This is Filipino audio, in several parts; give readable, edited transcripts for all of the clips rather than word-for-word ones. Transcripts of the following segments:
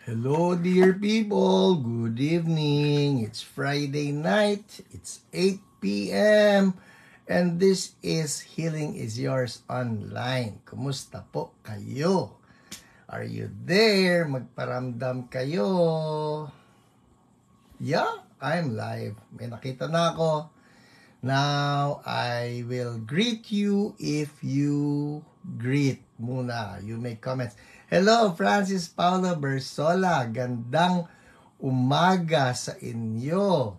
Hello, dear people. Good evening. It's Friday night. It's 8 p.m. And this is Healing is Yours Online. Kumusta po kayo? Are you there? Magparamdam kayo. Yeah, I'm live. May nakita na ako. Now, I will greet you if you greet muna. You make comments. Hello, Francis Paula Bersola. Gandang umaga sa inyo.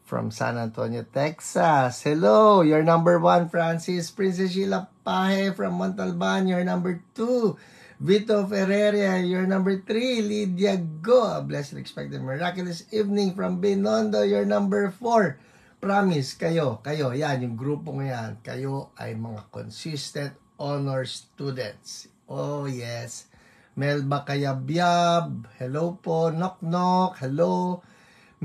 From San Antonio, Texas. Hello, you're number 1, Francis. Princess Sheila Pahe from Montalban, you're number 2. Vito Ferreira, you're number 3. Lydia Go, a blessed, expected, miraculous evening from Binondo, you're number 4. Promise, kayo, yan, yung grupo ngayon, kayo ay mga consistent honor students. Oh, yes. Melba Kayabyab, hello po. Knock Knock, hello.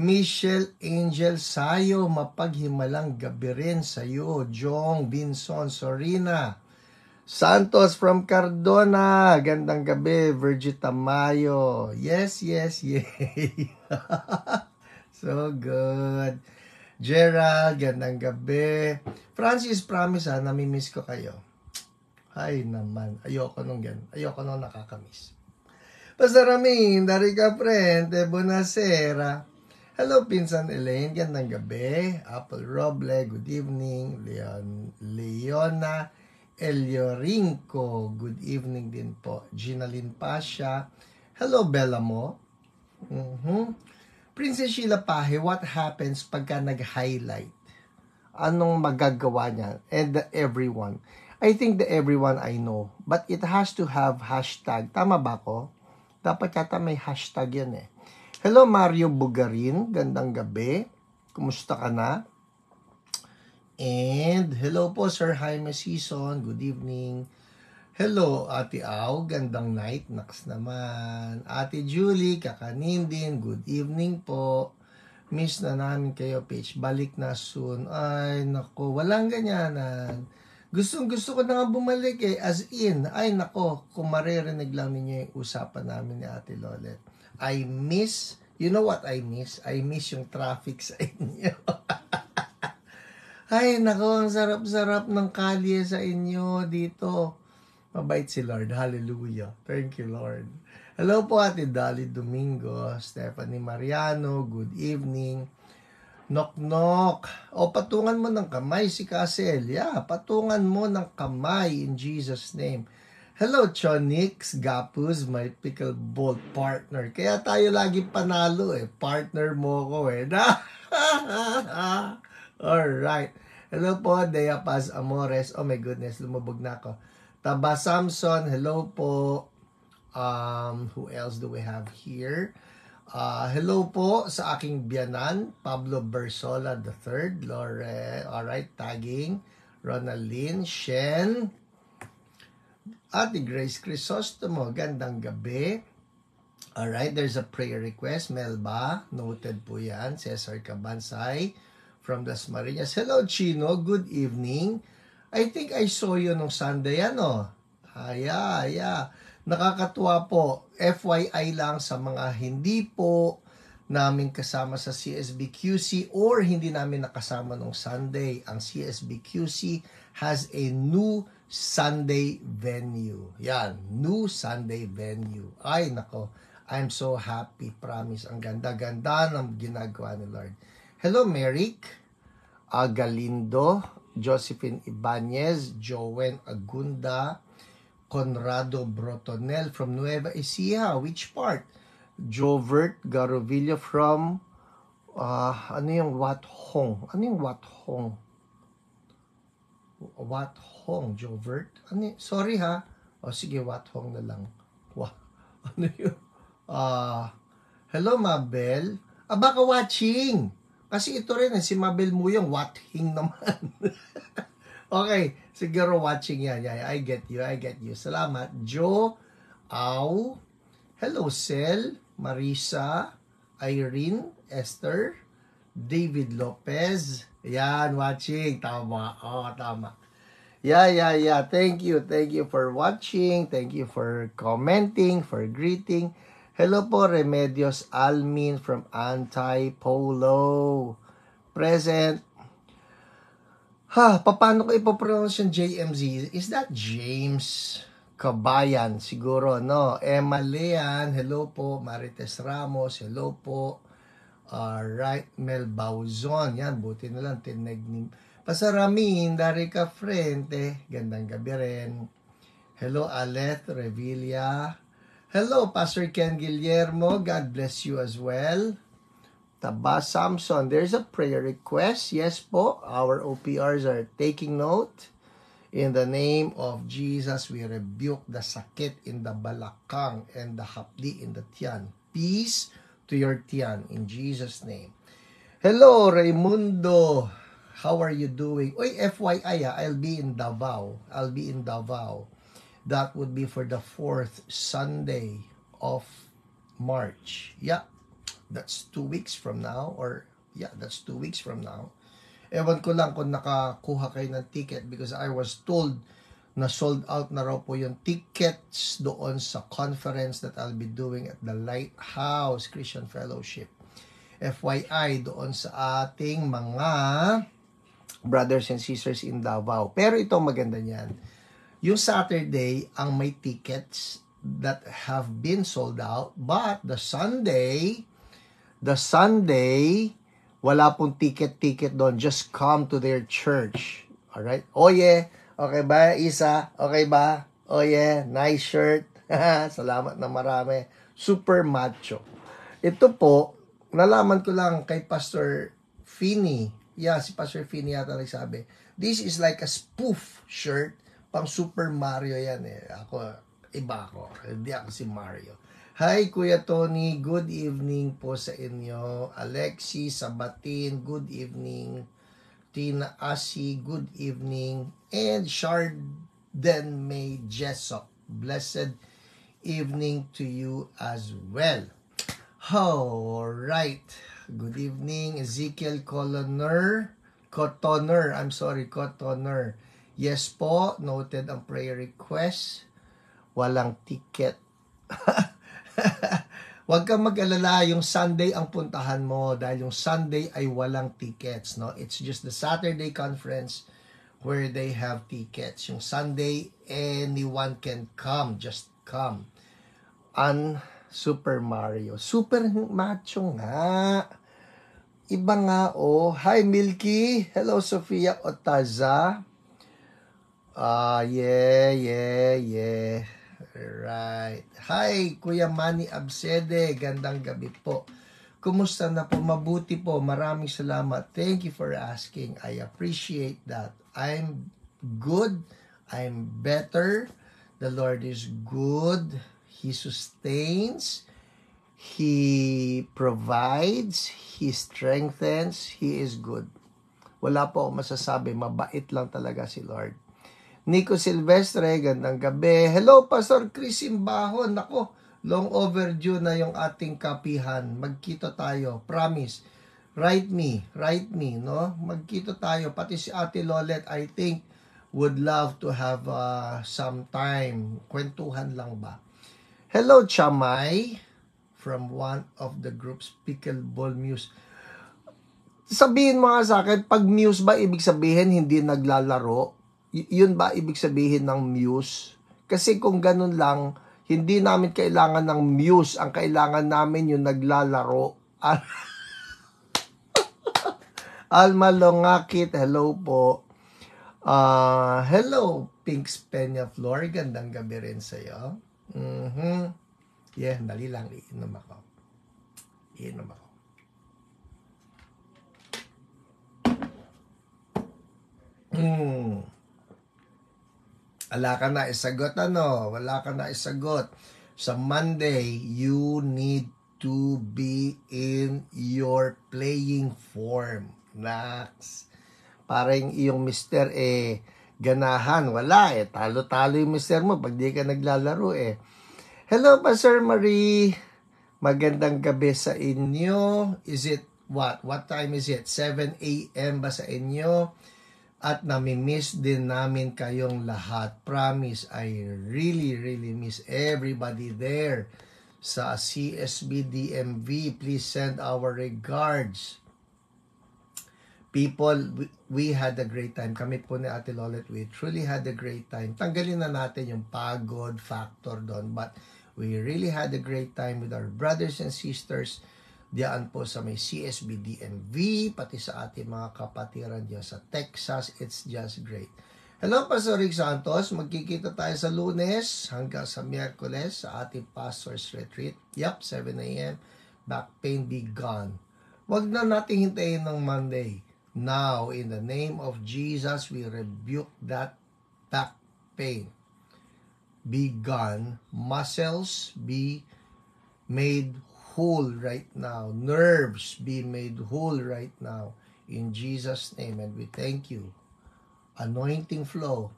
Michelle Angel Sayo, mapaghimalang gabi rin sa'yo. Jong Vinson Sorina. Santos from Cardona, gandang gabi. Virgie Tamayo, yes. So good. Gerald, gandang gabi. Francis, promise namimiss ko kayo. Ay naman, ayoko nung nakakamiss. Pastor Ramin, dari ka frente, buonasera. Hello, Pinsan Elaine, gandang gabi. Apple Roble, good evening. Leona Eliorinco, good evening din po. Ginalyn Pasha, hello Bella mo. Princess Sheila Pahe, what happens pagka nag-highlight? Anong magagawa niya? And the everyone. I think the everyone I know. But it has to have hashtag. Tama ba ko? Dapat yata may hashtag yan eh. Hello Mario Bugarin, gandang gabi. Kumusta ka na? And hello po Sir Jaime Season, good evening. Hello, Ate Au, gandang night, naks naman. Ate Julie, kakanin din, good evening po. Miss na namin kayo, Paige, balik na soon. Ay, nako, walang ganyanan. Gusto ko na nga bumalik eh, as in, ay nako, kung maririnig lang ninyo yung usapan namin ni Ate Lolet. I miss, you know what I miss? I miss yung traffic sa inyo. Ay, nako, ang sarap-sarap ng kalye sa inyo dito. Mabait si Lord. Hallelujah. Thank you, Lord. Hello po, Ate Dali Domingo, Stephanie Mariano, good evening. Knock knock. O, patungan mo ng kamay si Casel. Yeah, patungan mo ng kamay in Jesus' name. Hello, Chonix Gapuz, my pickleball partner. Kaya tayo lagi panalo eh. Partner mo ko eh. Alright. Hello po, Dea Paz Amores. Oh my goodness, lumabog na ako. Taba Samson, hello po. Who else do we have here? Hello po sa aking biyanan, Pablo Bersola III, Lore, alright, tagging, Ronaldine, Shen, Ate Grace Crisostomo, gandang gabi. Alright, there's a prayer request, Melba, noted po yan, Cesar Cabansay, from Las Marinas. Hello Chino, good evening. I think I saw you nung Sunday, ano? Yeah. Nakakatuwa po. FYI lang sa mga hindi po namin kasama sa CSBQC or hindi namin nakasama nung Sunday. Ang CSBQC has a new Sunday venue. Yan, new Sunday venue. Ay, nako. I'm so happy. Promise. Ang ganda-ganda ng ginagawa ni Lord. Hello, Merrick. Galindo. Josephine Ibanez, Jowen Agunda, Conrado Brotonel from Nueva Ecija. Which part? Jovert Garovillo from ano yung Wat Hong? Ano yung Wat Hong? Wat Hong, Jovert? Ano, sorry ha. O sige, Wat Hong na lang. Ano yun? Hello Mabel. Baka watching. Kasi ito rin, si Mabel mo yung watching naman. Okay, siguro watching yan. Yeah, I get you. Salamat. Joe, Au, hello Sel, Marisa, Irene, Esther, David Lopez. Yan, watching. Tama. Tama. Yeah. Thank you for watching. Thank you for commenting, for greeting. Hello po, Remedios Almin from Antipolo. Present. Paano ko ipopronounce yung JMZ? Is that James Kabayan? Siguro, no? Emma Lean, hello po. Marites Ramos, hello po. Right, Mel Bauzon. Yan, buti na lang. Tinag ni Pasaramin, Darika Frente. Gandang gabi rin. Hello, Alet Revilla. Hello, Pastor Ken Guillermo. God bless you as well. Taba Samson, there's a prayer request. Yes po, our OPRs are taking note. In the name of Jesus, we rebuke the sakit in the balakang and the hapdi in the tiyan. Peace to your tiyan in Jesus' name. Hello, Raimundo. How are you doing? Oy, FYI, I'll be in Davao. That would be for the 4th Sunday of March. Yeah, that's 2 weeks from now. That's 2 weeks from now. Ewan ko lang kung nakakuha kayo ng ticket because I was told na sold out na raw po yung tickets doon sa conference that I'll be doing at the Lighthouse Christian Fellowship. FYI, doon sa ating mga brothers and sisters in Davao. Pero ito maganda niyan. Yung Saturday, ang may tickets that have been sold out. But the Sunday, wala pong ticket doon. Just come to their church. Alright? Oh yeah. Okay ba, Isa? Okay ba? Oh yeah. Nice shirt. Salamat na marami. Super macho. Ito po, nalaman ko lang kay Pastor Finney. Yeah, si Pastor Finney yata nagsabi. This is like a spoof shirt. Pang Super Mario yan eh. Iba ako. Hindi ako si Mario. Hi, Kuya Tony. Good evening po sa inyo. Alexi Sabatin, good evening. Tina Asi, good evening. And Sharden May Jessop, blessed evening to you as well. Alright. Good evening, Ezekiel Cotoner. Yes po, noted ang prayer request. Walang ticket. Huwag kang mag-alala, yung Sunday ang puntahan mo dahil yung Sunday ay walang tickets, no? It's just the Saturday conference where they have tickets. Yung Sunday, anyone can come, just come. Super Mario. Super macho nga. Iba nga, oh. Hi, Milky. Hello, Sofia Otaza. Yeah. Right. Hi, Kuya Manny Absede. Gandang gabi po. Kumusta na po? Mabuti po. Maraming salamat. Thank you for asking. I appreciate that. I'm good. I'm better. The Lord is good. He sustains. He provides. He strengthens. He is good. Wala po akong masasabi. Mabait lang talaga si Lord. Nico Silvestre, gandang gabi. Hello, Pastor Chris Imbahon. Nako, long overdue na yung ating kapihan. Magkita tayo, promise. Write me, no? Magkita tayo. Pati si Ate Lolet, I think, would love to have some time. Kwentuhan lang ba? Hello, Chamay, from one of the groups, Pickleball Muse. Sabihin mo nga sa akin, pag Muse ba, ibig sabihin hindi naglalaro? Yun ba ibig sabihin ng muse? Kasi kung ganun lang, hindi namin kailangan ng muse. Ang kailangan namin yung naglalaro. Alma Longakit, hello po. Hello, Pinks Peñaflor. Gandang gabi rin sa'yo. Yeah, dali lang. Iinom ako. Wala ka na isagot, Wala ka na isagot. Sa Monday, you need to be in your playing form. Nax. Parang iyong mister, ganahan. Wala, talo-talo yung mister mo pag di ka naglalaro, Hello, Pastor Marie. Magandang gabi sa inyo. Is it what? What time is it? 7 a.m. ba sa inyo? At nami-miss din namin kayong lahat. Promise, I really miss everybody there sa CSB DMV. Please send our regards. People, we had a great time. Kami po ni Ate Lolet, we truly had a great time. Tanggalin na natin yung pagod factor doon. But we really had a great time with our brothers and sisters diyan po sa may CSB DMV, pati sa ating mga kapatiran diyan sa Texas. It's just great. Hello, Pastor Rick Santos. Magkikita tayo sa Lunes hanggang sa Miyerkules sa ating Pastor's Retreat. Yup, 7 a.m. Back pain be gone. Wag na natin hintayin ng Monday. Now, in the name of Jesus, we rebuke that back pain. Be gone. Muscles be made whole right now. Nerves be made whole right now. In Jesus' name. And we thank you. Anointing flow.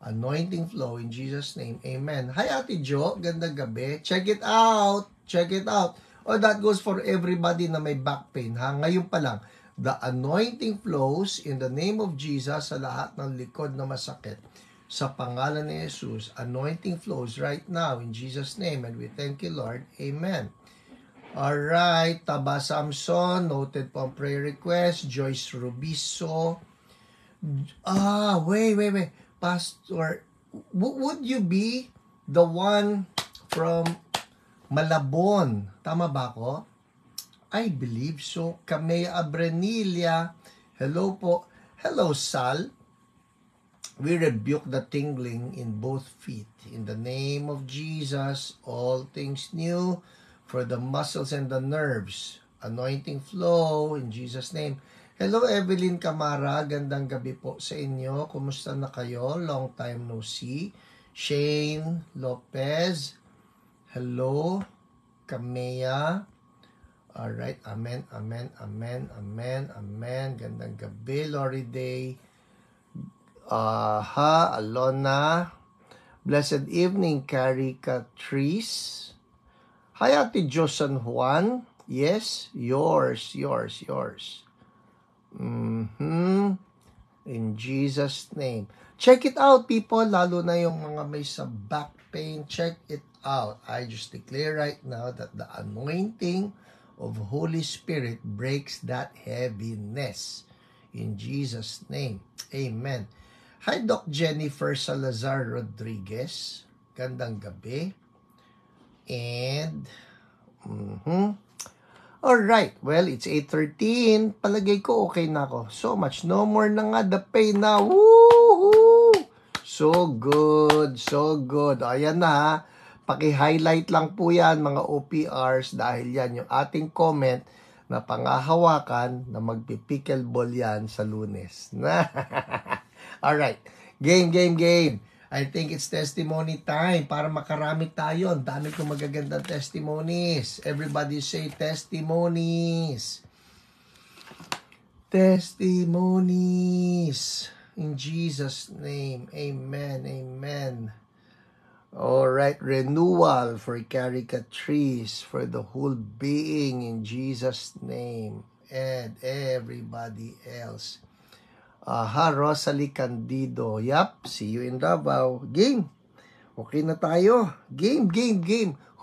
Anointing flow in Jesus' name. Amen. Hi, Ate Jo. Gandang gabi. Check it out. Check it out. Oh, that goes for everybody na may back pain. Ha? Ngayon pa lang. The anointing flows in the name of Jesus sa lahat ng likod na masakit. Sa pangalan ni Jesus, anointing flows right now in Jesus' name. And we thank you, Lord. Amen. Alright, Taba Samson, noted po ang prayer request. Joyce Rubiso. Wait. Pastor, would you be the one from Malabon? Tama ba ako? I believe so. Kamea Abrenilia. Hello po. Hello, Sal. We rebuke the tingling in both feet. In the name of Jesus, all things new for the muscles and the nerves. Anointing flow in Jesus' name. Hello, Evelyn Camara. Gandang gabi po sa inyo. Kumusta na kayo? Long time no see. Shane Lopez. Hello, Kamea. Alright, amen. Gandang gabi, Lori Day. Alona. Blessed evening, Carrie Catrice. Hi, Ate Jo San Juan. Yes, yours. In Jesus' name. Check it out, people. Lalo na yung mga may sa back pain. Check it out. I just declare right now that the anointing of Holy Spirit breaks that heaviness. In Jesus' name. Amen. Hi, Doc Jennifer Salazar Rodriguez. Gandang gabi. And, alright. Well, it's 8:13. Palagay ko okay na ako. So much. No more na nga the pain na. Woohoo! So good. Ayan na ha. Paki-highlight lang po yan mga OPRs dahil yan yung ating comment na pangahawakan na magpipickleball yan sa Lunes. Alright. Game. I think it's testimony time para makarami tayo. Ang dami kong magagandang testimonies. Everybody say testimonies. Testimonies. In Jesus' name. Amen. Alright, renewal for Carrie Catrice, for the whole being in Jesus' name, and everybody else. Rosalie Candido. Yup, see you in Davao. Game. Okay na tayo. Game.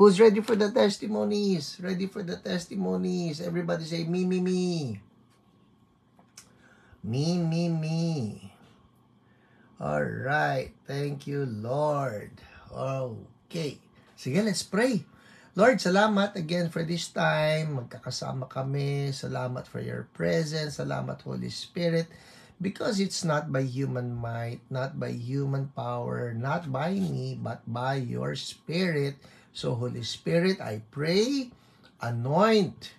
Who's ready for the testimonies? Everybody say me. Me. Alright, thank you, Lord. Okay. Sige, let's pray. Lord, salamat again for this time. Magkakasama kami. Salamat for your presence. Salamat, Holy Spirit. Because it's not by human might, not by human power, not by me, but by your Spirit. So, Holy Spirit, I pray, anoint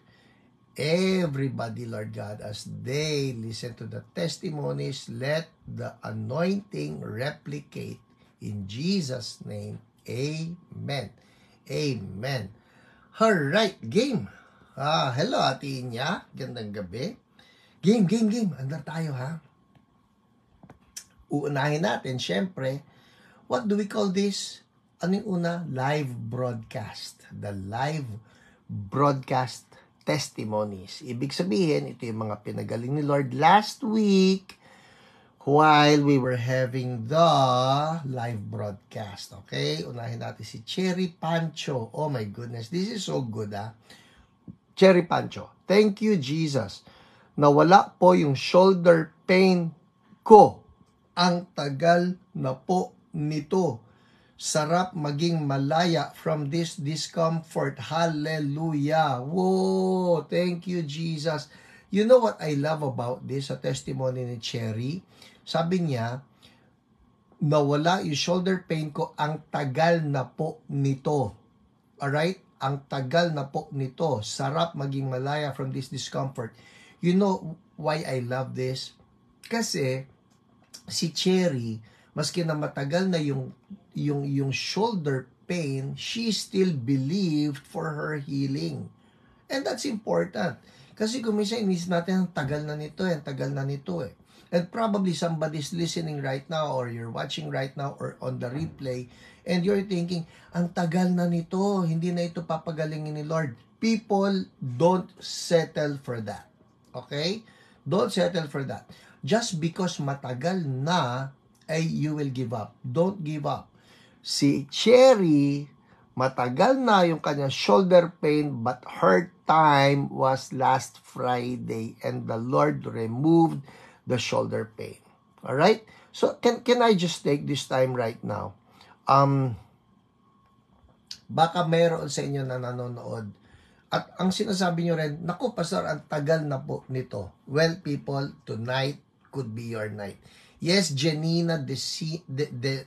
everybody, Lord God, as they listen to the testimonies. Let the anointing replicate. In Jesus' name, amen. Alright, game. Hello, Ate Inya. Gandang gabi. Game. Andar tayo, ha? Uunahin natin, syempre, what do we call this? Ano yung una? Live broadcast. The live broadcast testimonies. Ibig sabihin, ito yung mga pinagaling ni Lord last week. while we were having the live broadcast. Okay? Unahin natin si Cherry Pancho. Oh my goodness. This is so good, ah. Cherry Pancho. Thank you, Jesus. Nawala po yung shoulder pain ko. Ang tagal na po nito. Sarap maging malaya from this discomfort. Hallelujah. Whoa! Thank you, Jesus. You know what I love about this, sa testimony ni Cherry? Sabi niya, nawala yung shoulder pain ko, ang tagal na po nito. Alright? Ang tagal na po nito. Sarap maging malaya from this discomfort. You know why I love this? Kasi si Cherry, maski na matagal na yung shoulder pain, she still believed for her healing. And that's important. Kasi kung minsan inis natin, ang tagal na nito eh. And probably somebody's listening right now, or you're watching right now, or on the replay, and you're thinking, ang tagal na nito, hindi na ito papagalingin ni Lord. People don't settle for that. Okay? Don't settle for that. Just because matagal na, ay you will give up. Don't give up. Si Cherry, matagal na yung kanyang shoulder pain, but her time was last Friday, and the Lord removed the shoulder pain. Alright? So, can I just take this time right now? Baka mayroon sa inyo na nanonood. At ang sinasabi nyo rin, naku, Pastor, ang tagal na po nito. Well, people, tonight could be your night. Yes, Janina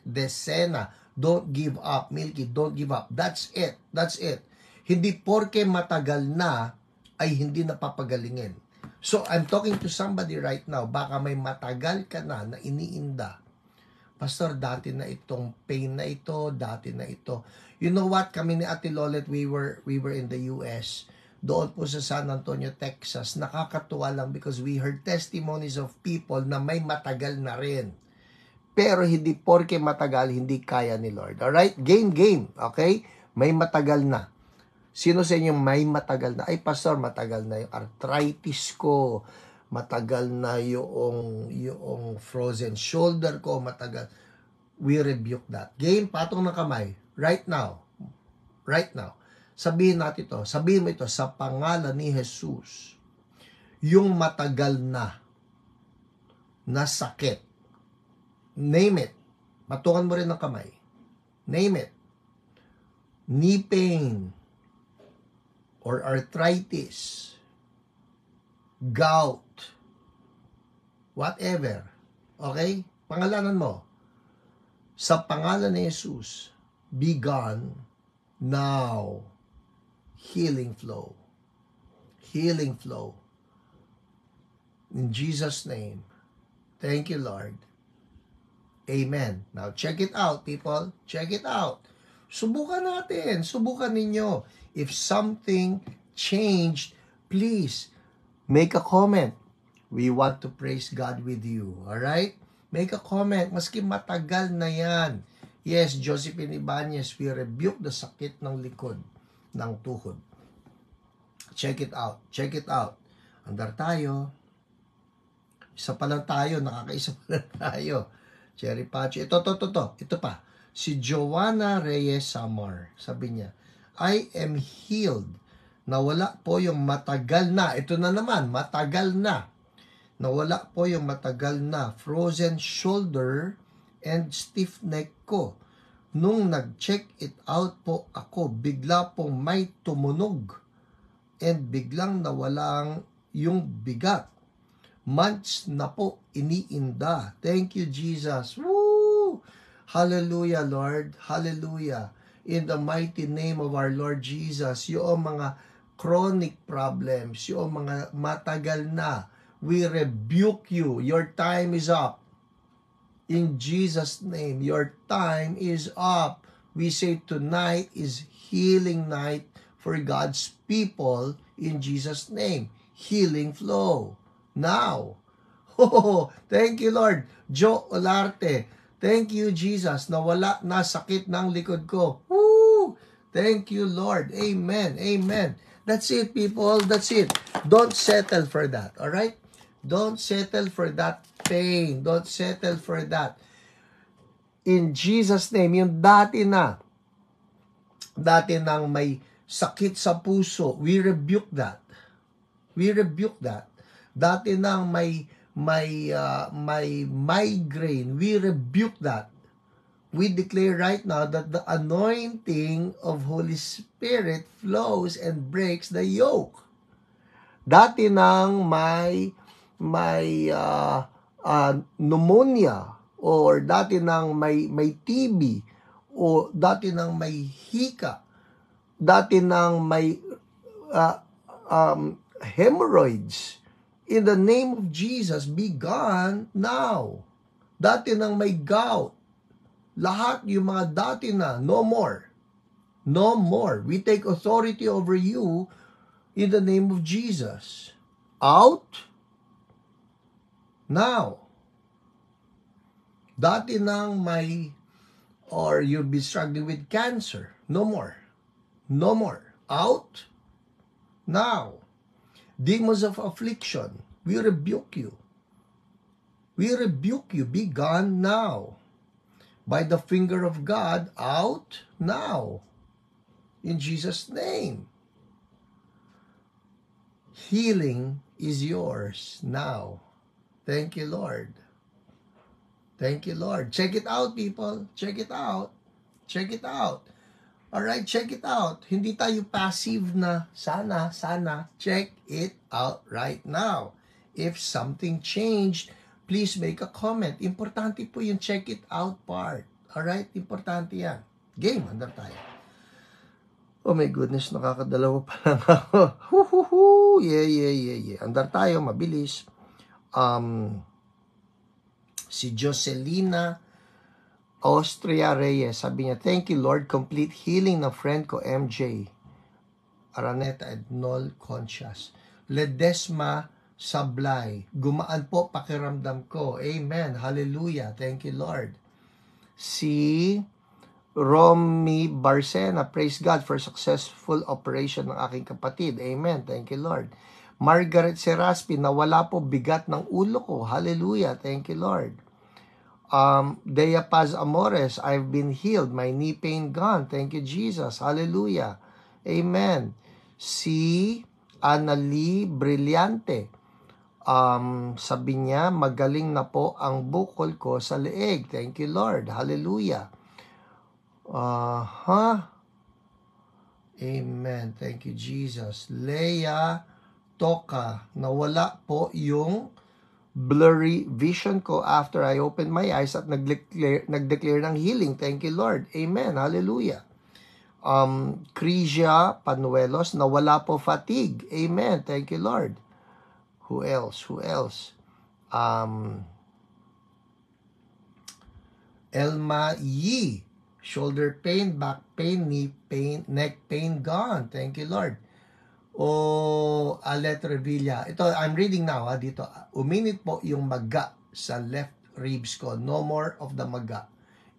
Decena, don't give up. Milky, don't give up. That's it. That's it. Hindi porke matagal na, ay hindi napapagalingin. So, I'm talking to somebody right now, baka may matagal ka na iniinda. Pastor, dati na itong pain na ito, dati na ito. You know what? Kami ni Ate Lolet, we were in the US. Doon po sa San Antonio, Texas. Nakakatuwa lang because we heard testimonies of people na may matagal na rin. Pero hindi porke matagal, hindi kaya ni Lord. Alright? Game. Okay? May matagal na. Sino sa inyo may matagal na? Ay, Pastor, matagal na yung arthritis ko. Matagal na yung frozen shoulder ko. Matagal. We rebuke that. Game, patong ng kamay. Right now. Right now. Sabihin natin ito. Sabihin mo ito sa pangalan ni Jesus. Yung matagal na sakit. Name it. Patungan mo rin ng kamay. Name it. Knee pain. Or arthritis, gout, whatever. Okay? Pangalanan mo. Sa pangalan ni Jesus, be gone now. Healing flow. Healing flow. In Jesus' name. Thank you, Lord. Amen. Now, check it out, people. Check it out. Subukan natin. Subukan ninyo. If something changed, please make a comment. We want to praise God with you. Alright? Make a comment. Maski matagal na yan. Yes, Josephine Ibanez, we rebuke the sakit ng likod, ng tuhod. Check it out. Check it out. Andar tayo. Isa pa lang tayo. Nakakaisa pa lang tayo. Cherry Pacho. Ito pa. Si Joanna Reyes Samar. Sabi niya, I am healed. Nawala po yung matagal na. Ito na naman, matagal na. Nawala po yung matagal na frozen shoulder and stiff neck ko. Nung nag-check it out po ako, bigla pong may tumunog and biglang nawalang yung bigat. Months na po iniinda. Thank you, Jesus. Woo! Hallelujah, Lord. Hallelujah. In the mighty name of our Lord Jesus, yung mga chronic problems, yung mga matagal na, we rebuke you. Your time is up. In Jesus' name, your time is up. We say tonight is healing night for God's people in Jesus' name. Healing flow. Now. Oh, thank you, Lord. Joe Olarte. Thank you, Jesus. Nawala na sakit ng likod ko. Woo! Thank you, Lord. Amen. Amen. That's it, people. That's it. Don't settle for that. All right? Don't settle for that pain. Don't settle for that. In Jesus' name, yung dati nang may sakit sa puso, we rebuke that. We rebuke that. Dati nang may migraine, we rebuke that. We declare right now that the anointing of Holy Spirit flows and breaks the yoke. Dati nang may pneumonia, or dati nang may TB, o dati nang may hika, dati nang may hemorrhoids, in the name of Jesus, be gone now. Dati nang may gout, lahat yung mga dati na, no more. No more. We take authority over you in the name of Jesus. Out now. Dati nang may, or you'll be struggling with cancer, no more. No more. Out now. Demons of affliction, we rebuke you. We rebuke you. Be gone now. By the finger of God, out now. In Jesus' name. Healing is yours now. Thank you, Lord. Thank you, Lord. Check it out, people. Check it out. Check it out. Alright, check it out. Hindi tayo passive na, sana. Check it out right now. If something changed, please make a comment. Importante po yung check it out part. Alright? Importante yan. Game, andar tayo. Oh my goodness, nakakadalawa pa lang ako. Yeah. Andar tayo, mabilis. Si Jocelina Austria Reyes, sabi niya, thank you Lord, complete healing ng friend ko MJ. Araneta Ednol Conscious. Ledesma Sablay, gumaan po pakiramdam ko. Amen. Hallelujah. Thank you, Lord. Si Romy Barcena, praise God for successful operation ng aking kapatid. Amen. Thank you, Lord. Margaret Seraspi, nawala po bigat ng ulo ko. Hallelujah. Thank you, Lord. Dea Paz Amores, I've been healed. My knee pain gone. Thank you, Jesus. Hallelujah. Amen. Si Annalie Brillante, sabi niya, magaling na po ang bukol ko sa leeg. Thank you, Lord. Hallelujah. Amen. Thank you, Jesus. Leia Toka, nawala po yung blurry vision ko after I opened my eyes at nag-declare ng healing. Thank you, Lord. Amen. Hallelujah. Crisia Panuelos, nawala po fatigue. Amen. Thank you, Lord. Who else? Elma Yi, shoulder pain, back pain, knee pain, neck pain gone. Thank you, Lord. Alet Revilla. Ito, I'm reading now, dito. Uminit po yung maga sa left ribs ko. No more of the maga.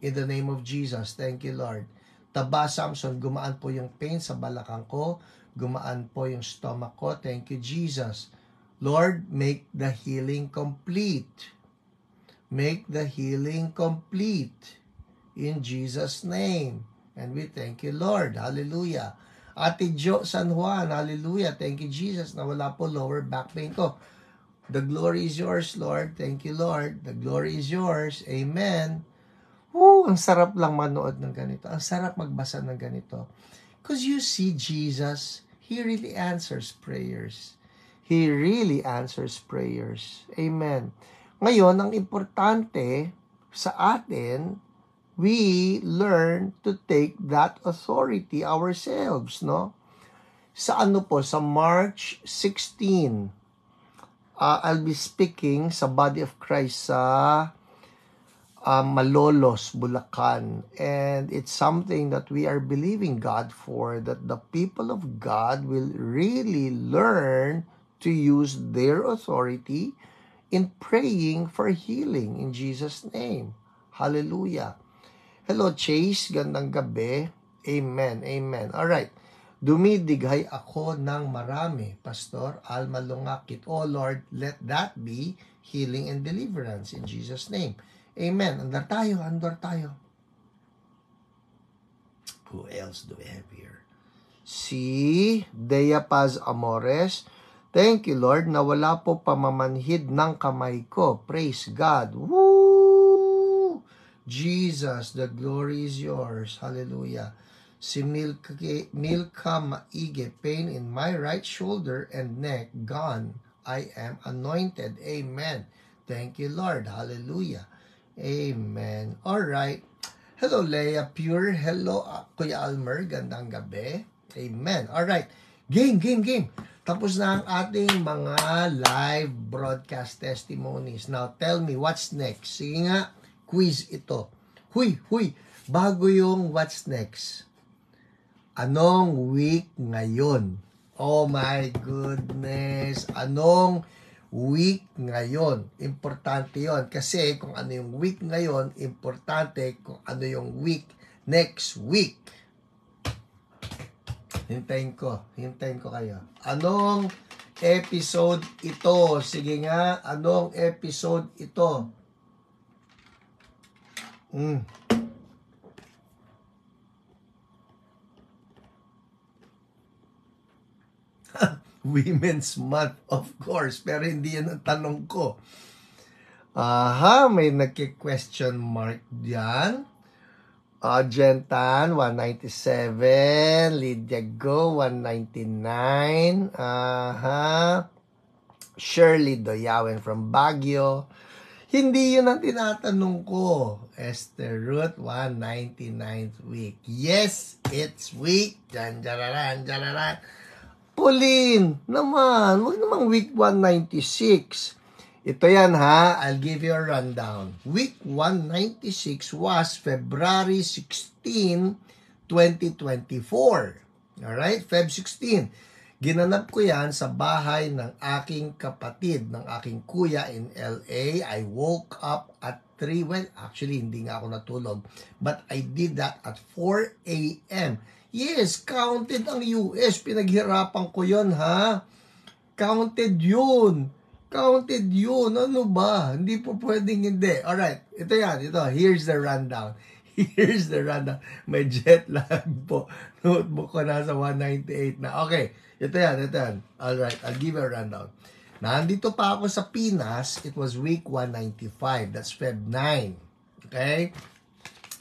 In the name of Jesus. Thank you, Lord. Taba Samson, gumaan po yung pain sa balakang ko. Gumaan po yung stomach ko. Thank you, Jesus. Lord, make the healing complete. Make the healing complete. In Jesus' name. And we thank you, Lord. Hallelujah. Ate Jo San Juan, hallelujah. Thank you, Jesus, na wala po lower back pain ko. The glory is yours, Lord. Thank you, Lord. The glory is yours. Amen. Ang sarap lang manood ng ganito. Ang sarap magbasa ng ganito. Because you see Jesus, He really answers prayers. He really answers prayers. Amen. Ngayon, ang importante sa atin, we learn to take that authority ourselves, no? Sa sa March 16, I'll be speaking sa Body of Christ sa Malolos, Bulacan. And it's something that we are believing God for, that the people of God will really learn to use their authority in praying for healing in Jesus' name. Hallelujah. Hello, Chase. Gandang gabi. Amen. Amen. All right. Dumidighay ako ng marami, Pastor. Alma lungakit. Oh Lord, let that be healing and deliverance in Jesus' name. Amen. Andar tayo. Who else do we have here? Si Dea Paz Amores. Thank you, Lord, na wala po pamamanhid ng kamay ko. Praise God. Woo! Jesus, the glory is yours. Hallelujah. Si Milka Maige, pain in my right shoulder and neck, gone. I am anointed. Amen. Thank you, Lord. Hallelujah. Amen. All right. Hello, Leah Pure. Hello, Kuya Almer. Gandang gabi. Amen. All right. Game. Tapos na ang ating mga live broadcast testimonies. Now, tell me, what's next? Sige nga, quiz ito. Huy, bago yung what's next. Anong week ngayon? Oh my goodness. Anong week ngayon? Importante yon. Kasi kung ano yung week ngayon, importante kung ano yung week next week. Hintayin ko kayo. Anong episode ito? Sige nga, anong episode ito? Women's Month, of course. Pero hindi yan ang tanong ko. May nagki-question mark diyan. Jentan, 197. Lydia Go, 199. Shirley Doyawen from Baguio. Hindi yun ang tinatanong ko. Esther Ruth, 199th week. Yes, it's week. Jararan. Pauline, naman. Huwag namang week 196. Ito yan ha, I'll give you a rundown. Week 196 was February 16, 2024. Alright, Feb 16. Ginanap ko yan sa bahay ng aking kapatid, ng aking kuya in LA. I woke up at 3, well, actually hindi nga ako natulog, but I did that at 4 a.m. Yes, counted ang US. Pinaghirapan ko yun ha. Counted yun. Ano ba? Hindi po pwedeng hindi. Alright, ito. Here's the rundown. May jet lag po. Notebook ko nasa 198 na. Okay, ito yan. Alright, I'll give you a rundown. Nandito pa ako sa Pinas. It was week 195. That's Feb 9. Okay?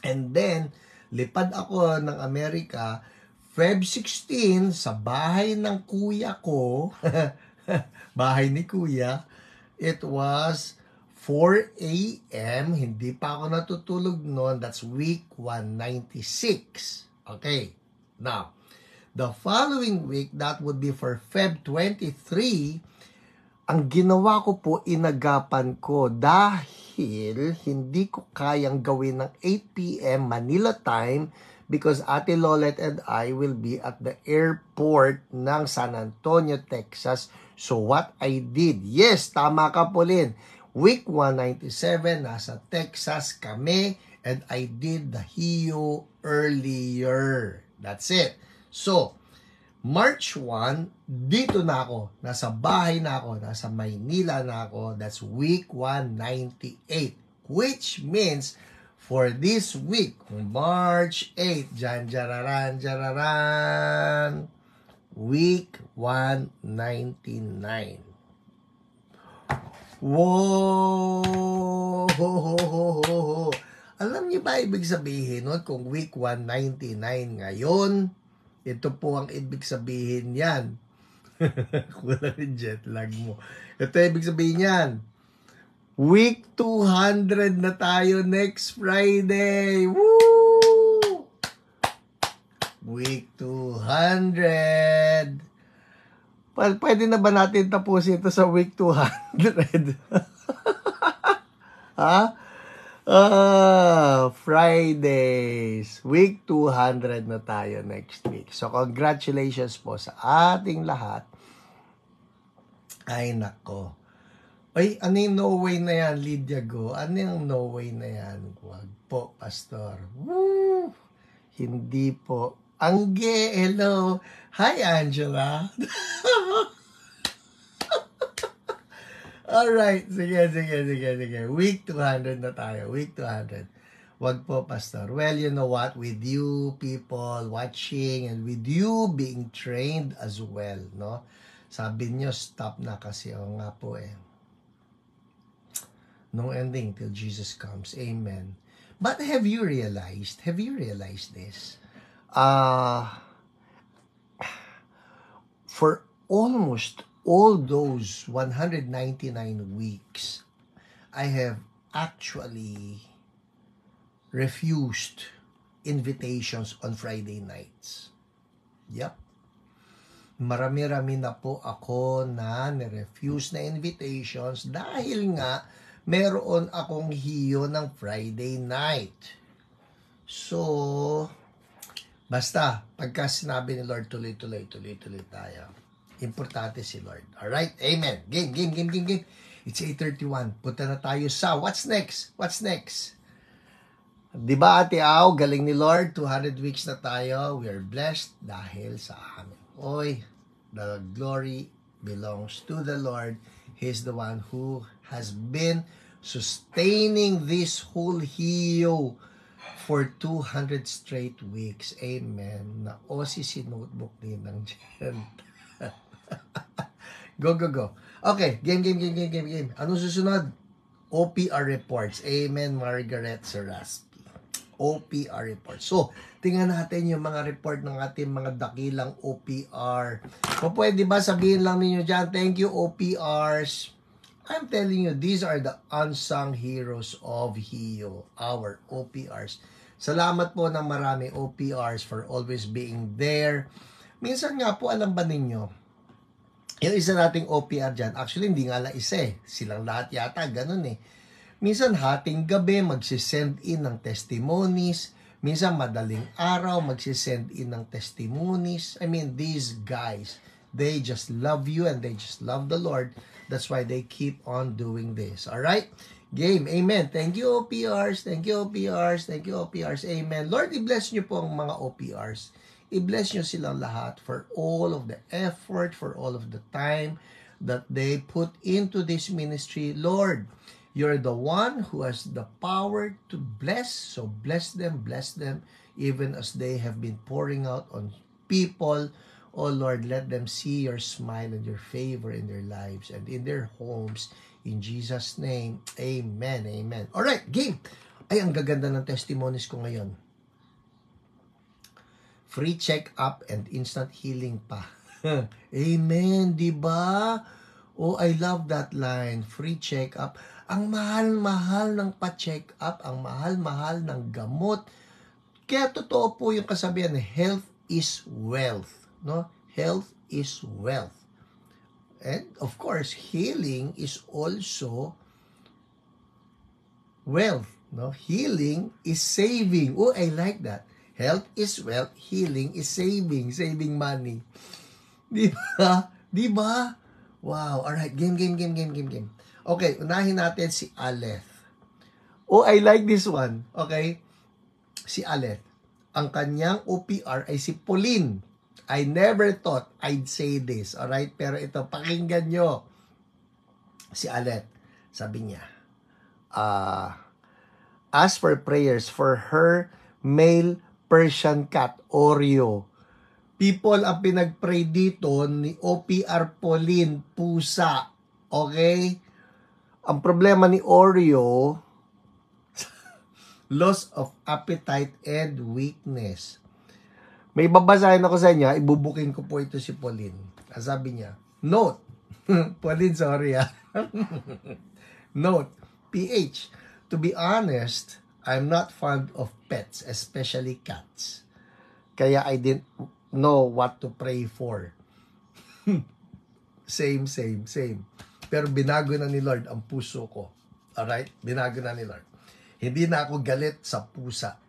And then, lipad ako ng Amerika. Feb 16, sa bahay ng kuya ko. Bahay ni kuya, it was 4 a.m. Hindi pa ako natutulog noon. That's week 196. Okay. Now, the following week, that would be for Feb 23, ang ginawa ko po, inagapan ko dahil hindi ko kayang gawin ng 8 p.m. Manila time because Ate Lolet and I will be at the airport ng San Antonio, Texas. So what I did, yes, tama ka Pauline, week 197, nasa Texas kami, and I did the HIO earlier. That's it. So, March 1, dito na ako, nasa bahay na ako, nasa Maynila na ako, that's week 198, which means, for this week, March 8, jararan, week 199. Whoa! Alam niyo ba ibig sabihin nun kung week 199 ngayon? Ito po ang ibig sabihin yan. Wala rin jet lag mo. Ito ibig sabihin yan. Week 200 na tayo next Friday. Woo! Week 200. Pwede na ba natin tapusin ito sa week 200? Ha? Fridays. Week 200 na tayo next week. So, congratulations po sa ating lahat. Ay, nako. Ay, ano yung no way na yan, Lydia Go? Ano yung no way na yan? Huwag po, Pastor. Woo! Hindi po. Angge, hello. Hi, Angela. Alright, sige. Week 200 na tayo. Week 200. Wag po, Pastor. Well, you know what? With you people watching and with you being trained as well, no? Sabi niyo, stop na kasi. O nga po eh. No ending till Jesus comes. Amen. But have you realized this? For almost all those 199 weeks, I have actually refused invitations on Friday nights. Yep. Marami-rami na po ako na nirefuse na invitations dahil nga meron akong hiyo ng Friday night. So, basta, pagka sinabi ni Lord, tuloy tayo. Importante si Lord. Alright? Amen. Game. It's 8:31. Punta na tayo sa what's next? Diba, Ate Au, galing ni Lord, 200 weeks na tayo. We are blessed dahil sa amin. Oy, the glory belongs to the Lord. He's the one who has been sustaining this whole hiyo for 200 straight weeks. Amen. Na-osi si notebook ni ng dyan. Go. Okay, game. Anong susunod? OPR reports. Amen, Margaret Seraspi. OPR reports. So, tingnan natin yung mga report ng ating mga dakilang OPR. O pwede ba sabihin lang ninyo dyan, thank you OPRs. I'm telling you, these are the unsung heroes of HIO, our OPRs. Salamat po ng marami OPRs for always being there. Minsan nga po, alam ba ninyo, yung isa nating OPR dyan, actually hindi nga lang isa eh. Silang lahat yata, ganun eh. Minsan hating gabi, magsisend in ng testimonies. Minsan madaling araw, magsisend in ng testimonies. I mean, these guys, they just love you and they just love the Lord. That's why they keep on doing this. Alright? Game. Amen. Thank you, OPRs. Amen. Lord, i-bless nyo po ang mga OPRs. I-bless nyo silang lahat for all of the effort, for all of the time that they put into this ministry. Lord, you're the one who has the power to bless. So bless them, even as they have been pouring out on people. Oh Lord, let them see your smile and your favor in their lives and in their homes. In Jesus' name, amen. Alright, game. Ay, ang gaganda ng testimonies ko ngayon. Free check-up and instant healing pa. Amen, di ba? Oh, I love that line. Free check-up. Ang mahal-mahal ng pa-check up, ang mahal-mahal ng gamot. Kaya totoo po yung kasabihan, health is wealth, no? Health is wealth. And of course, healing is also wealth, no? Healing is saving. Oh, I like that. Health is wealth, healing is saving money. Di ba? Wow, alright, game. Okay, unahin natin si Aleth. Oh, I like this one. Okay, si Aleth. Ang kanyang OPR ay si Pauline. I never thought I'd say this. Alright, pero ito, pakinggan nyo. Si Aleth, sabi niya, ask for prayers for her male Persian cat, Oreo. People ang pinag-pray dito ni OPR Pauline, pusa. Okay? Ang problema ni Oreo, loss of appetite and weakness. May babasahin ako sa inyo, ibubukin ko po ito si Pauline. Sabi niya, note, Pauline, sorry note, PH, to be honest, I'm not fond of pets, especially cats. Kaya I didn't know what to pray for. Same. Pero binago na ni Lord ang puso ko. Alright? Binago na ni Lord. Hindi na ako galit sa pusa.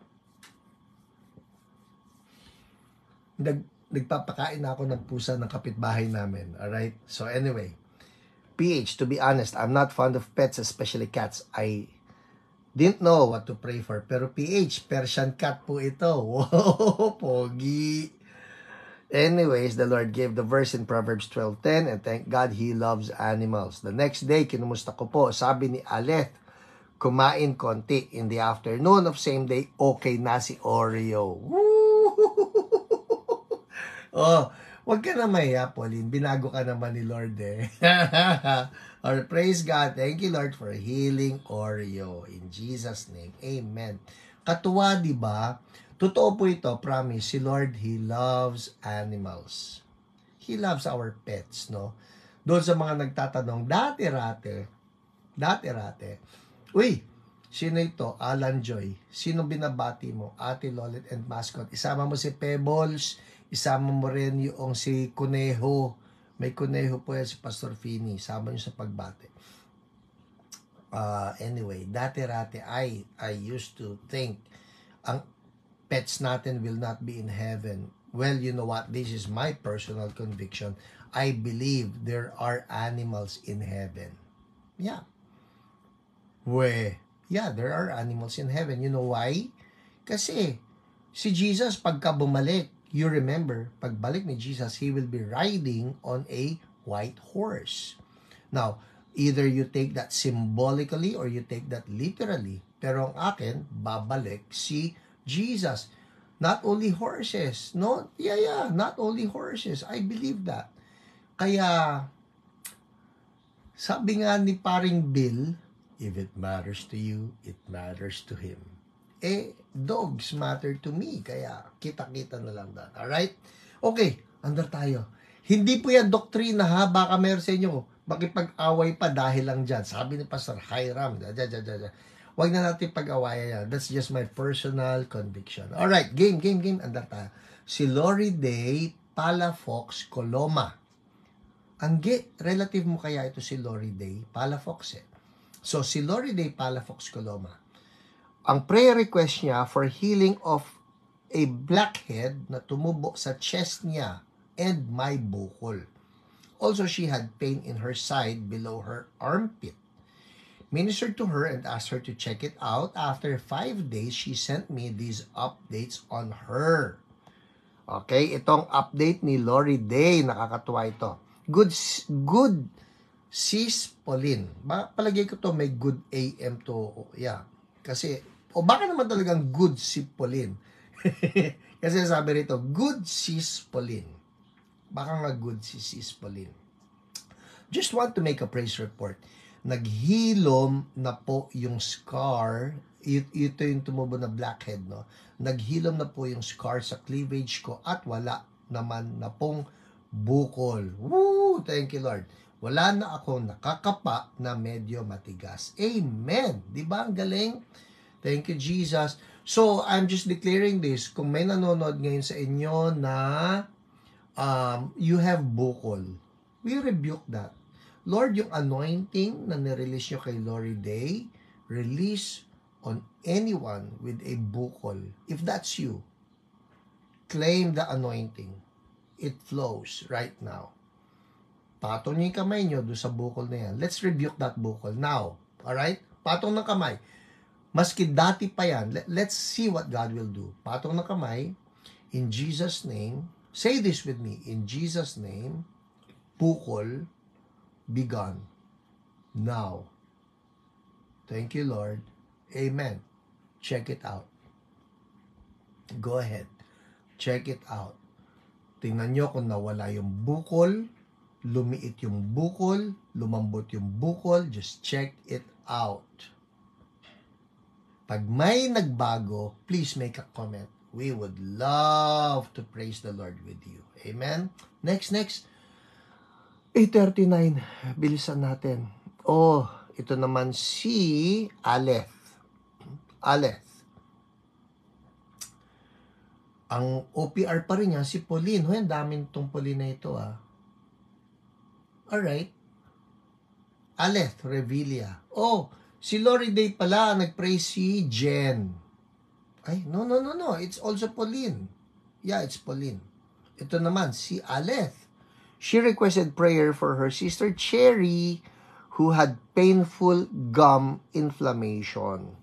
Nagpapakain na ako ng pusa ng kapitbahay namin. Alright? So anyway, PH, to be honest, I'm not fond of pets, especially cats. I Didn't know what to pray for. Pero PH, Persian cat po ito. Wow, pogi. Anyways, the Lord gave the verse in Proverbs 12:10, and thank God He loves animals. The next day, kinumusta ko po. Sabi ni Aleth, kumain konti. In the afternoon of same day, okay na si Oreo. Woo! Oh, wag ka na mahiya, Pauline. Binago ka naman ni Lord eh. Or praise God. Thank you, Lord, for healing Oreo. In Jesus' name. Amen. Katuwa, di ba? Totoo po ito, promise. Si Lord, He loves animals. He loves our pets, no? Doon sa mga nagtatanong, dati-rate, uy, sino ito? Alan Joy. Sino binabati mo? Ate Lolet and Mascot. Isama mo si Pebbles, isama mo rin yung si Kuneho. May Kuneho po yan si Pastor Fini. Isama nyo sa pagbati. Anyway, dati-rate, I used to think, ang pets natin will not be in heaven. Well, you know what? This is my personal conviction. I believe there are animals in heaven. Yeah. There are animals in heaven. You know why? Kasi si Jesus, pagka bumalik, you remember, pagbalik ni Jesus, He will be riding on a white horse. Now, either you take that symbolically or you take that literally. Pero ang akin, babalik si Jesus. Not only horses. No? Yeah. Not only horses. I believe that. Kaya, sabi nga ni paring Bill, if it matters to you, it matters to him. Dogs matter to me. Kaya, kita-kita na lang doon. Alright? Okay, andar tayo. Hindi po yan doktrina ha. Baka meron sa inyo, makipag-away pa dahil lang dyan. Sabi ni Pastor Hiram, Huwag na natin pag-awayan yan. That's just my personal conviction. Alright, game. Andar tayo. Si Lori Day Palafox Coloma. Relative mo kaya ito si Lori Day Palafox eh. So, si Lori Day Palafox Coloma. Ang prayer request niya for healing of a blackhead na tumubo sa chest niya and my bukol. Also, she had pain in her side below her armpit. Ministered to her and asked her to check it out. After 5 days, she sent me these updates on her. Okay, itong update ni Lori Day, nakakatuwa ito. Good sis Pauline. Palagay ko to may good AM to. Yeah. Kasi, baka naman talagang good si Pauline. Kasi sabi rito, good sis Pauline. Baka nga good si sis Pauline. Just want to make a praise report. Naghilom na po yung scar. Ito yung tumubo na blackhead, no? Naghilom na po yung scar sa cleavage ko at wala naman na pong bukol. Woo! Thank you, Lord. Wala na ako nakakapa na medyo matigas. Amen! Di ba ang galing? Thank you, Jesus. So, I'm just declaring this. Kung may nanonood ngayon sa inyo na you have bukol, we rebuke that. Lord, yung anointing na nirelease nyo kay Lori Day, release on anyone with a bukol. If that's you, claim the anointing. It flows right now. Patong nyo yung kamay nyo doon sa bukol na yan. Let's rebuke that bukol now. Alright? Patong ng kamay. Maski dati pa yan, let's see what God will do. Patong ng kamay. In Jesus' name, say this with me. In Jesus' name, bukol, be gone now. Thank you, Lord. Amen. Check it out. Go ahead. Check it out. Tingnan nyo kung nawala yung bukol, lumiit yung bukol, lumambot yung bukol. Just check it out. Pag may nagbago, please make a comment. We would love to praise the Lord with you. Amen. Next. 8:39. Bilisan natin. Ito naman si Aleth. Ang OPR pa rin niya, si Pauline. Ang daming tong Pauline na ito Alright. Aleth Revilla. Si Lori Day pala. Nag-pray si Jen. No. It's also Pauline. Yeah, it's Pauline. Ito naman, si Aleth. She requested prayer for her sister Cherry who had painful gum inflammation.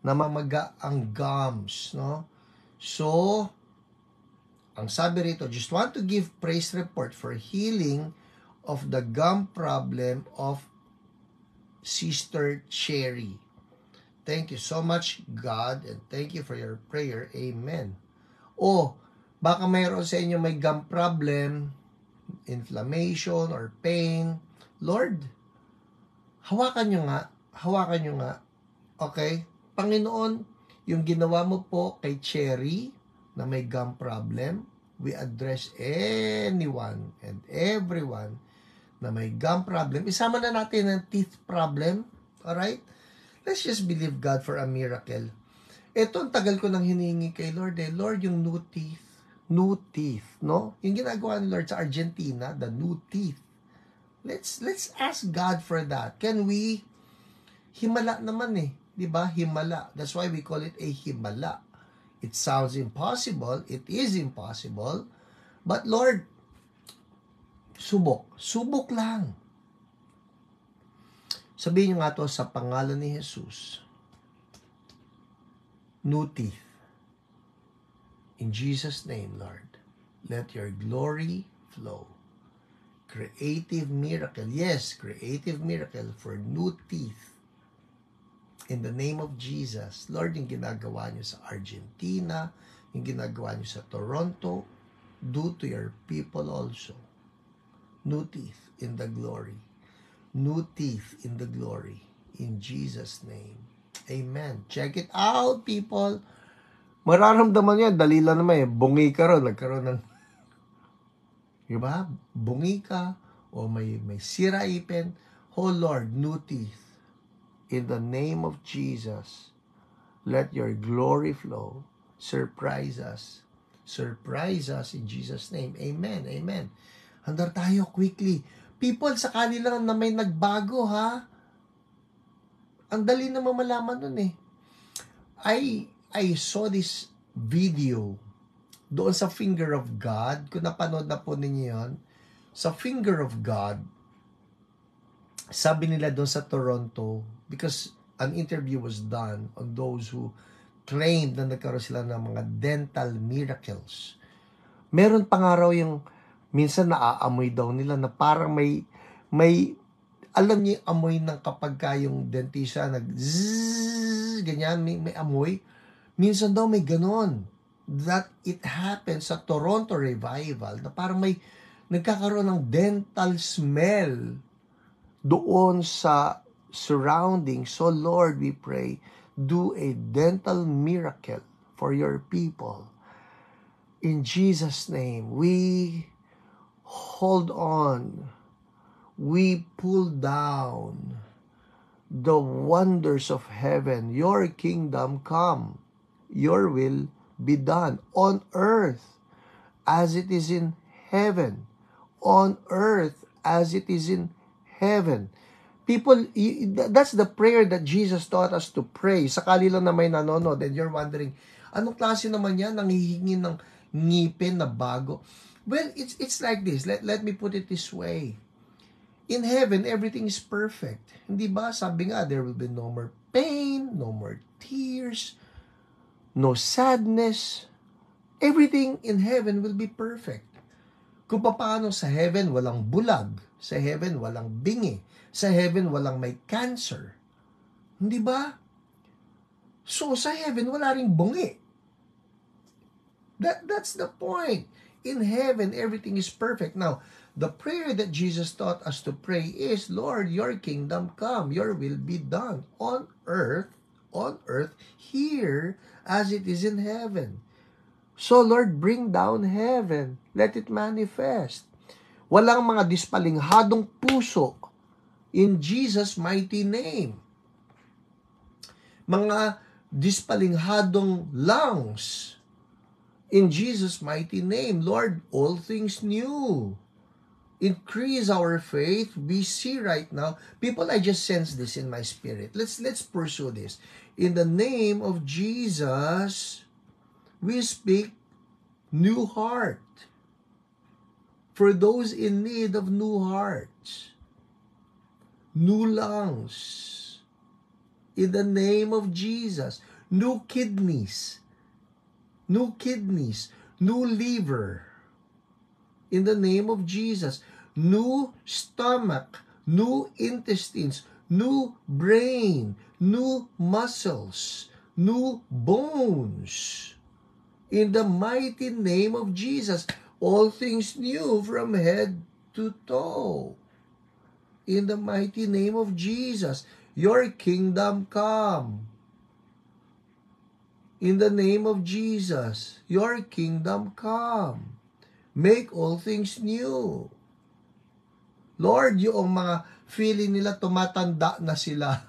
namamaga ang gums, no? So, ang sabi rito, just want to give praise report for healing of the gum problem of Sister Cherry. Thank you so much, God, and thank you for your prayer. Amen. O, baka mayroon sa inyo may gum problem, inflammation, or pain. Lord, hawakan nyo nga. Okay? Panginoon, yung ginawa mo po kay Cherry na may gum problem, we address anyone and everyone na may gum problem. Isama na natin ang teeth problem. Alright? Let's just believe God for a miracle. Ito, ang tagal ko nang hinihingi kay Lord. Lord, yung new teeth, no? Yung ginagawa ni Lord sa Argentina, the new teeth. Let's ask God for that. Can we? Himala naman di ba? Himala. That's why we call it a himala. It sounds impossible. It is impossible. But Lord, subok lang. Sabihin nyo nga to sa pangalan ni Jesus. New teeth. In Jesus' name, Lord, let your glory flow. Creative miracle. Yes, creative miracle for new teeth. In the name of Jesus. Lord, yung ginagawa nyo sa Argentina, yung ginagawa nyo sa Toronto, do to your people also. New teeth in the glory. New teeth in the glory. In Jesus' name. Amen. Check it out, people. Mararamdaman yan. Dali lang naman bungi ka ron. Nagkaroon ng, diba? Bungi ka. O may siraipin. Oh Lord, new teeth. In the name of Jesus, let your glory flow. Surprise us. Surprise us in Jesus' name. Amen. Amen. Handar tayo quickly. People, sakali lang na may nagbago, ha? Ang dali na mamalaman nun I saw this video doon sa Finger of God. Kung napanood na po ninyo yun, sa Finger of God, sabi nila doon sa Toronto, because an interview was done on those who claimed na nagkaroon sila ng mga dental miracles. Meron pa nga raw yung minsan naaamoy daw nila na parang may alam niyo yung amoy ng kapag yung dentista zzz, ganyan, may amoy. Minsan daw may ganon. That it happens sa Toronto Revival na parang may nagkakaroon ng dental smell doon sa surrounding. So Lord, we pray, do a dental miracle for your people. In Jesus' name, we hold on. We pull down the wonders of heaven. Your kingdom come. Your will be done on earth as it is in heaven. On earth as it is in heaven. People, that's the prayer that Jesus taught us to pray. Sakali lang na may nanonood and you're wondering, anong klase naman yan? Nanghihingi ng ngipin na bago. Well, it's like this. Let me put it this way. In heaven, everything is perfect. Hindi ba? Sabi nga, there will be no more pain, no more tears, no sadness. Everything in heaven will be perfect. Kung paano sa heaven, walang bulag. Sa heaven, walang bingi. Sa heaven, walang may cancer. Hindi ba? So, sa heaven, wala ring bungi. That's the point. In heaven, everything is perfect. Now, the prayer that Jesus taught us to pray is, Lord, your kingdom come, your will be done on earth, here as it is in heaven. So, Lord, bring down heaven. Let it manifest. Walang mga dispalinghadong puso in Jesus' mighty name. Mga dispalinghadong lungs in Jesus' mighty name. Lord, all things new. Increase our faith. We see right now, people, I just sense this in my spirit. Let's pursue this. In the name of Jesus, we speak new heart. For those in need of new hearts, new lungs, in the name of Jesus, new kidneys, new liver, in the name of Jesus, new stomach, new intestines, new brain, new muscles, new bones. In the mighty name of Jesus, all things new from head to toe. In the mighty name of Jesus, your kingdom come. In the name of Jesus, your kingdom come. Make all things new. Lord, yung mga feeling nila tumatanda na sila.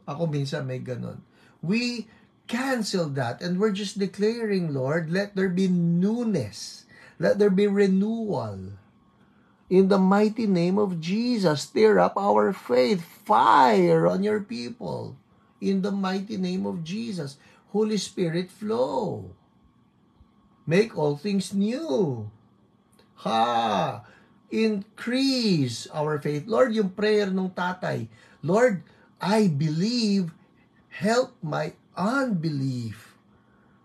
Ako minsan may ganun. We cancel that and we're just declaring, Lord, let there be newness. Let there be renewal. In the mighty name of Jesus, stir up our faith. Fire on your people. In the mighty name of Jesus, Holy Spirit, flow. Make all things new. Increase our faith. Lord, yung prayer ng tatay, Lord, I believe, help my unbelief.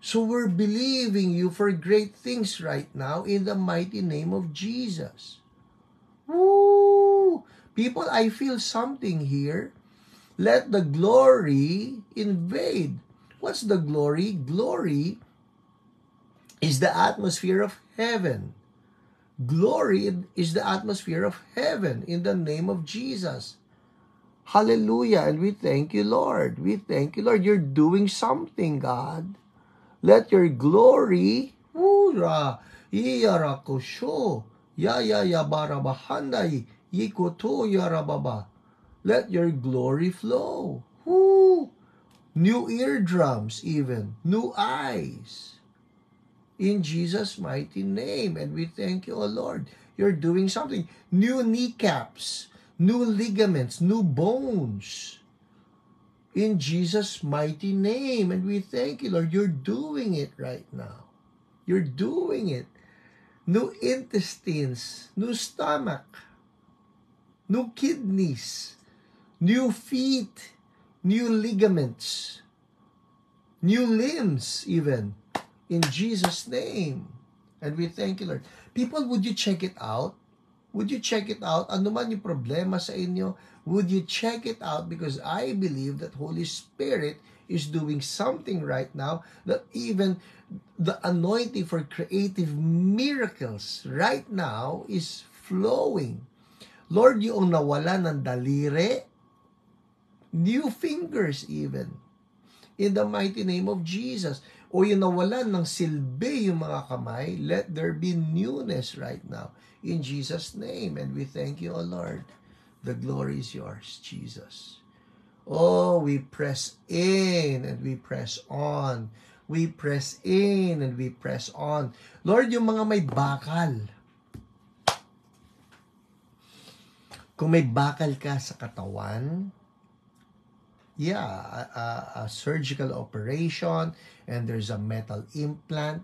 So we're believing you for great things right now in the mighty name of Jesus. Woo! People, I feel something here. Let the glory invade. What's the glory? Glory is the atmosphere of heaven. Glory is the atmosphere of heaven in the name of Jesus. Hallelujah. And we thank you, Lord. We thank you, Lord. You're doing something, God. Let your glory, let your glory flow. New eardrums even, new eyes. In Jesus' mighty name. And we thank you, O Lord. You're doing something. New kneecaps, new ligaments, new bones. In Jesus' mighty name. And we thank you, Lord. You're doing it right now. You're doing it. New intestines, new stomach, new kidneys, new feet, new ligaments, new limbs even. In Jesus' name. And we thank you, Lord. People, would you check it out? Would you check it out? Ano man yung problema sa inyo, would you check it out? Because I believe that Holy Spirit is doing something right now that even the anointing for creative miracles right now is flowing. Lord, yung nawala ng daliri, new fingers even. In the mighty name of Jesus. O yung nawalan ng silbi yung mga kamay, let there be newness right now. In Jesus' name. And we thank you, O Lord. The glory is yours, Jesus. Oh, we press in and we press on. We press in and we press on. Lord, yung mga may bakal. Kung may bakal ka sa katawan, a surgical operation, and there's a metal implant.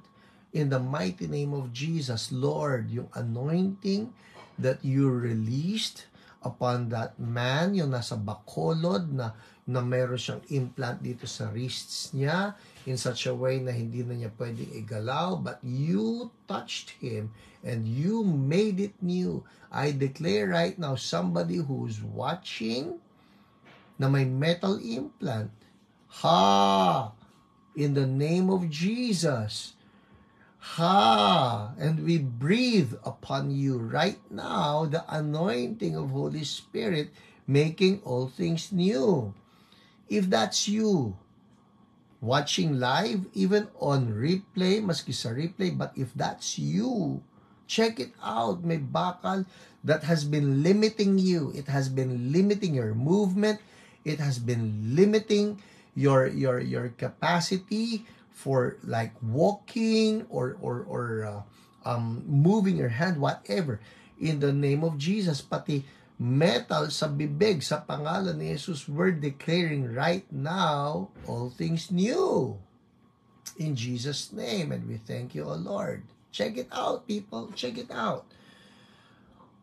In the mighty name of Jesus, Lord, yung anointing that you released upon that man, yung nasa Bacolod na meron siyang implant dito sa wrists niya in such a way na hindi na niya pwedeng igalaw, but you touched him and you made it new. I declare right now, somebody who's watching na may metal implant, in the name of Jesus, and we breathe upon you right now the anointing of Holy Spirit, making all things new. If that's you, watching live, even on replay, maski sa replay, but if that's you, check it out. May bakal that has been limiting you. It has been limiting your movement. It has been limiting your capacity for like walking or moving your hand, whatever. In the name of Jesus, pati metal sa bibig, sa pangalan ni Jesus, we're declaring right now all things new. In Jesus' name, and we thank you, O Lord. Check it out, people. Check it out.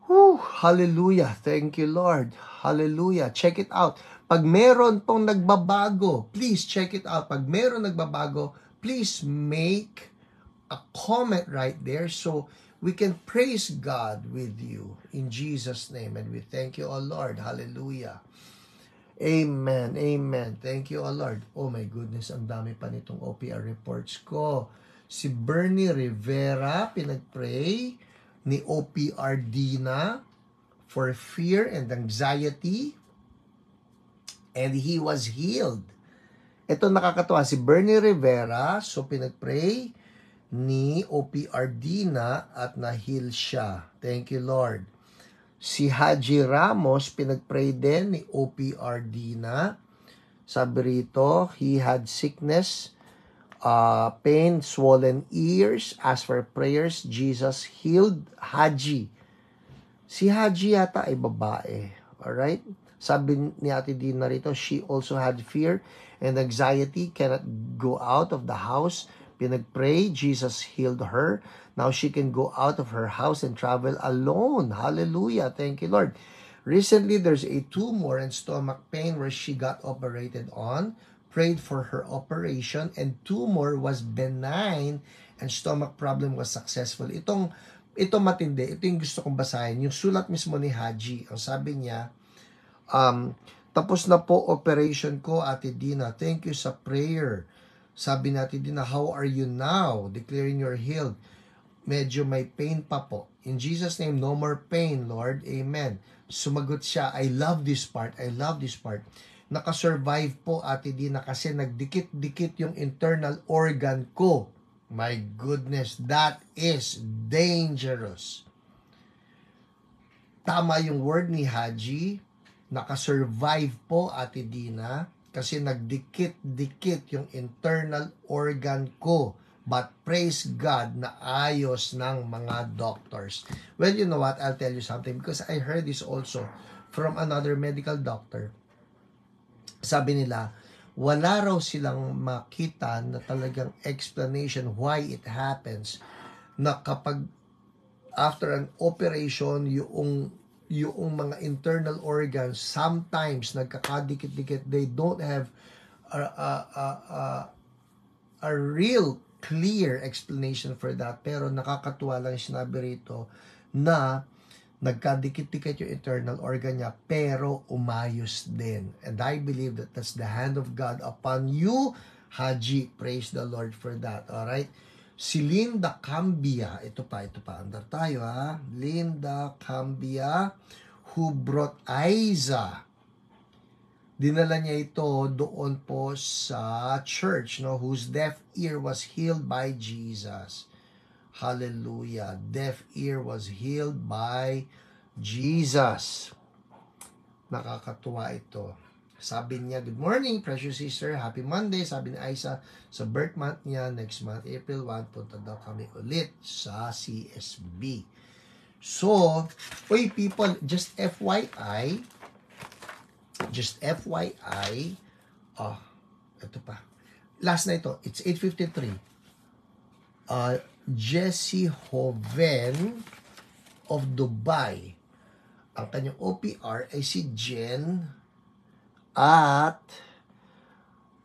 Hallelujah. Thank you, Lord. Hallelujah. Check it out. Pag meron pong nagbabago, please check it out. Pag meron nagbabago, please make a comment right there so we can praise God with you in Jesus' name. And we thank you, O Lord. Hallelujah. Amen. Amen. Thank you, O Lord. Oh my goodness, ang dami pa nitong OPR reports ko. Si Bernie Rivera, pinag-pray ni OPR Dina for fear and anxiety, and he was healed. Ito nakakatawa, si Bernie Rivera, so pinag-pray ni OPR Dina at na-heal siya. Thank you, Lord. Si Haji Ramos, pinag-pray din ni OPR Dina. Sabi rito, he had sickness, pain, swollen ears. As for prayers, Jesus healed Haji. Si Haji yata ay babae. Alright? Sabi ni Ate Dina rito, she also had fear and anxiety, cannot go out of the house. Pinag-pray, Jesus healed her. Now she can go out of her house and travel alone. Hallelujah. Thank you, Lord. Recently, there's a tumor and stomach pain where she got operated on. Prayed for her operation and tumor was benign and stomach problem was successful. Ito matindi. Ito yung gusto kong basahin. Yung sulat mismo ni Haji. Ang sabi niya, tapos na po operation ko, Ate Dina. Thank you sa prayer. Sabi natin din na, how are you now? Declaring you're healed. Medyo may pain pa po. In Jesus' name, no more pain, Lord. Amen. Sumagot siya, I love this part. I love this part. Nakasurvive po, Ate Dina, kasi nagdikit-dikit yung internal organ ko. My goodness, that is dangerous. Tama yung word ni Haji. Nakasurvive po, Ate Dina, kasi nagdikit-dikit yung internal organ ko. But praise God na ayos ng mga doctors. Well, you know what? I'll tell you something because I heard this also from another medical doctor. Sabi nila, wala raw silang makita na talagang explanation why it happens na kapag after an operation, yung mga internal organs sometimes nagkakadikit-dikit, they don't have a real clear explanation for that, pero nakakatuwa lang sinabi rito na nagkadikit-dikit yung internal organ niya pero umayos din, and I believe that that's the hand of God upon you, Haji. Praise the Lord for that. Alright, si Linda Cambia, ito pa, andar tayo ha. Linda Cambia, who brought Aiza. Dinala niya ito doon po sa church, no, whose deaf ear was healed by Jesus. Hallelujah. Deaf ear was healed by Jesus. Nakakatuwa ito. Sabi niya, good morning, precious sister. Happy Monday. Sabi ni Aiza, sa birth month niya, next month, April 1, punta daw kami ulit sa CSB. So, people, just FYI, ito pa. Last na ito, it's 8:53. Jessie Hoven of Dubai. Ang kanyang OPR ay si Jen at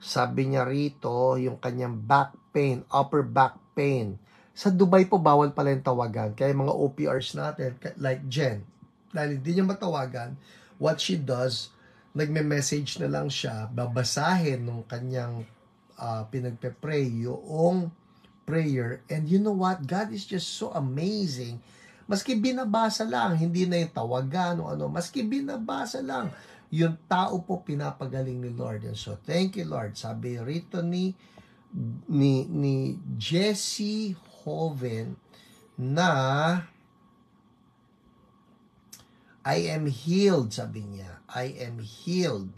sabi niya rito yung kanyang back pain, upper back pain. Sa Dubai po bawal pala yung tawagan. Kaya mga OPRs natin, like Jen, dahil hindi niya matawagan, what she does, nagme-message na lang siya, babasahin nung kanyang pinagpe-pray yung prayer, and you know what? God is just so amazing. Maski binabasa lang, hindi na yung tawagan o ano, maski binabasa lang, yung tao po pinapagaling ni Lord. And so, thank you, Lord. Sabi rito ni Jessie Hoven na I am healed, sabi niya. I am healed,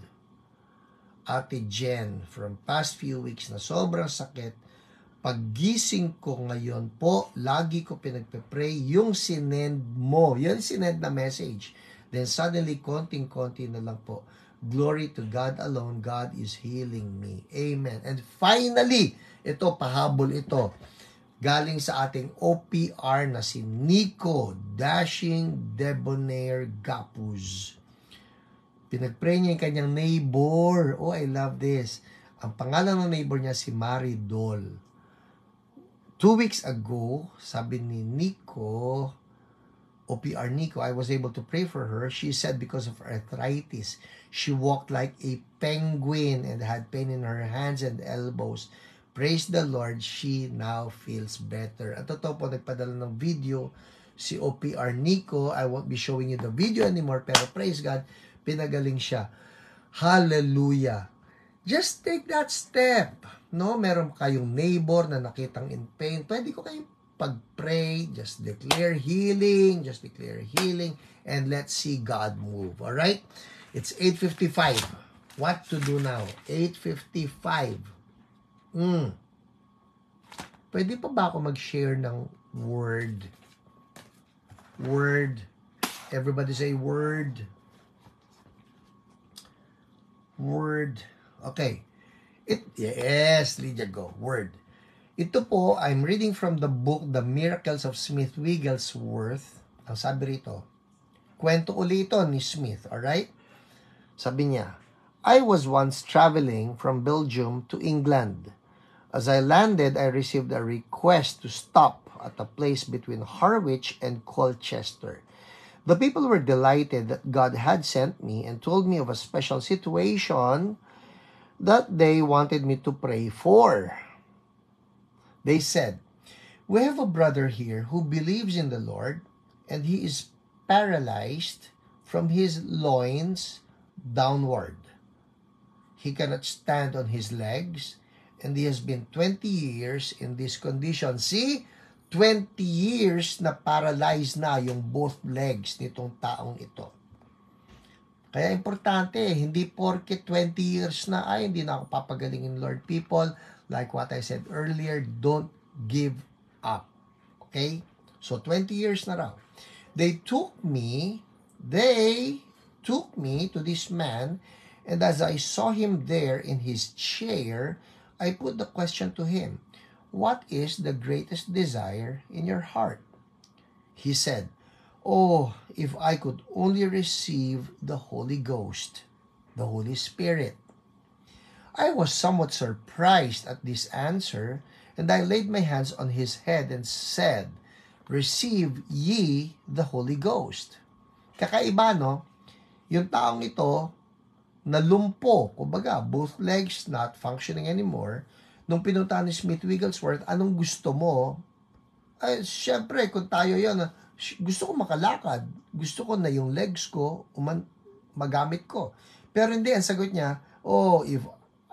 Ate Jen, from past few weeks na sobrang sakit. Paggising ko ngayon po, lagi ko pinagpe-pray yung sinend mo. Yan sinend na message. Then suddenly, konting-konti na lang po. Glory to God alone. God is healing me. Amen. And finally, ito, pahabol ito. Galing sa ating OPR na si Nico Dashing Debonair Gapuz. Pinag-pray niya yung kanyang neighbor. Oh, I love this. Ang pangalan ng neighbor niya si Maridol. 2 weeks ago, sabi ni Nico, OPR Nico, I was able to pray for her. She said because of arthritis, she walked like a penguin and had pain in her hands and elbows. Praise the Lord, she now feels better. At totoo po, nagpadala ng video si OPR Nico. I won't be showing you the video anymore, pero praise God, pinagaling siya. Hallelujah. Just take that step. No, meron kayong neighbor na nakitang in pain. Pwede ko kayong pag-pray, just declare healing, and let's see God move. All right? It's 8:55. What to do now? 8:55. Pwede pa ba ako mag-share ng word? Word. Everybody say word. Word. Okay. Yes, Lydia, go. Word. Ito po, I'm reading from the book, The Miracles of Smith Wigglesworth. Ang sabi rito, kwento ulit ito ni Smith, alright? Sabi niya, I was once traveling from Belgium to England. As I landed, I received a request to stop at a place between Harwich and Colchester. The people were delighted that God had sent me and told me of a special situation that they wanted me to pray for. They said, we have a brother here who believes in the Lord, and he is paralyzed from his loins downward. He cannot stand on his legs, and he has been 20 years in this condition. See, 20 years na paralyzed na yung both legs nitong taong ito. Kaya importante, hindi porke 20 years na, ay hindi na ako papagalingin, Lord. People, like what I said earlier, don't give up. Okay? So, 20 years na raw. They took me to this man, and as I saw him there in his chair, I put the question to him, what is the greatest desire in your heart? He said, oh, if I could only receive the Holy Ghost, the Holy Spirit. I was somewhat surprised at this answer, and I laid my hands on his head and said, receive ye the Holy Ghost. Kakaiba, no? Yung taong ito, nalumpo, kumbaga, both legs not functioning anymore. Nung pinunta ni Smith Wigglesworth, anong gusto mo? Ay, syempre, kung tayo yun, gusto ko makalakad. Gusto ko na yung legs ko, magamit ko. Pero hindi, ang sagot niya, oh, if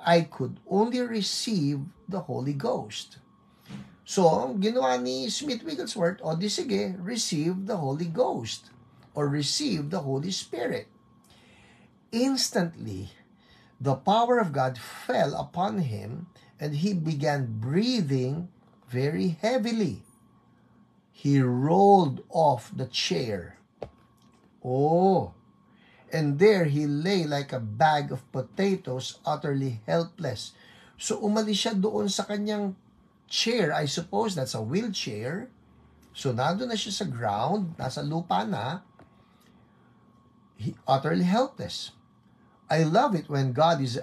I could only receive the Holy Ghost. So, ang ginawa ni Smith Wigglesworth, o di sige, receive the Holy Ghost or receive the Holy Spirit. Instantly, the power of God fell upon him and he began breathing very heavily. He rolled off the chair. Oh, and there he lay like a bag of potatoes, utterly helpless. So umalis siya doon sa kanyang chair. I suppose that's a wheelchair. So nandun na siya sa ground, nasa lupa na. He utterly helpless. I love it when God is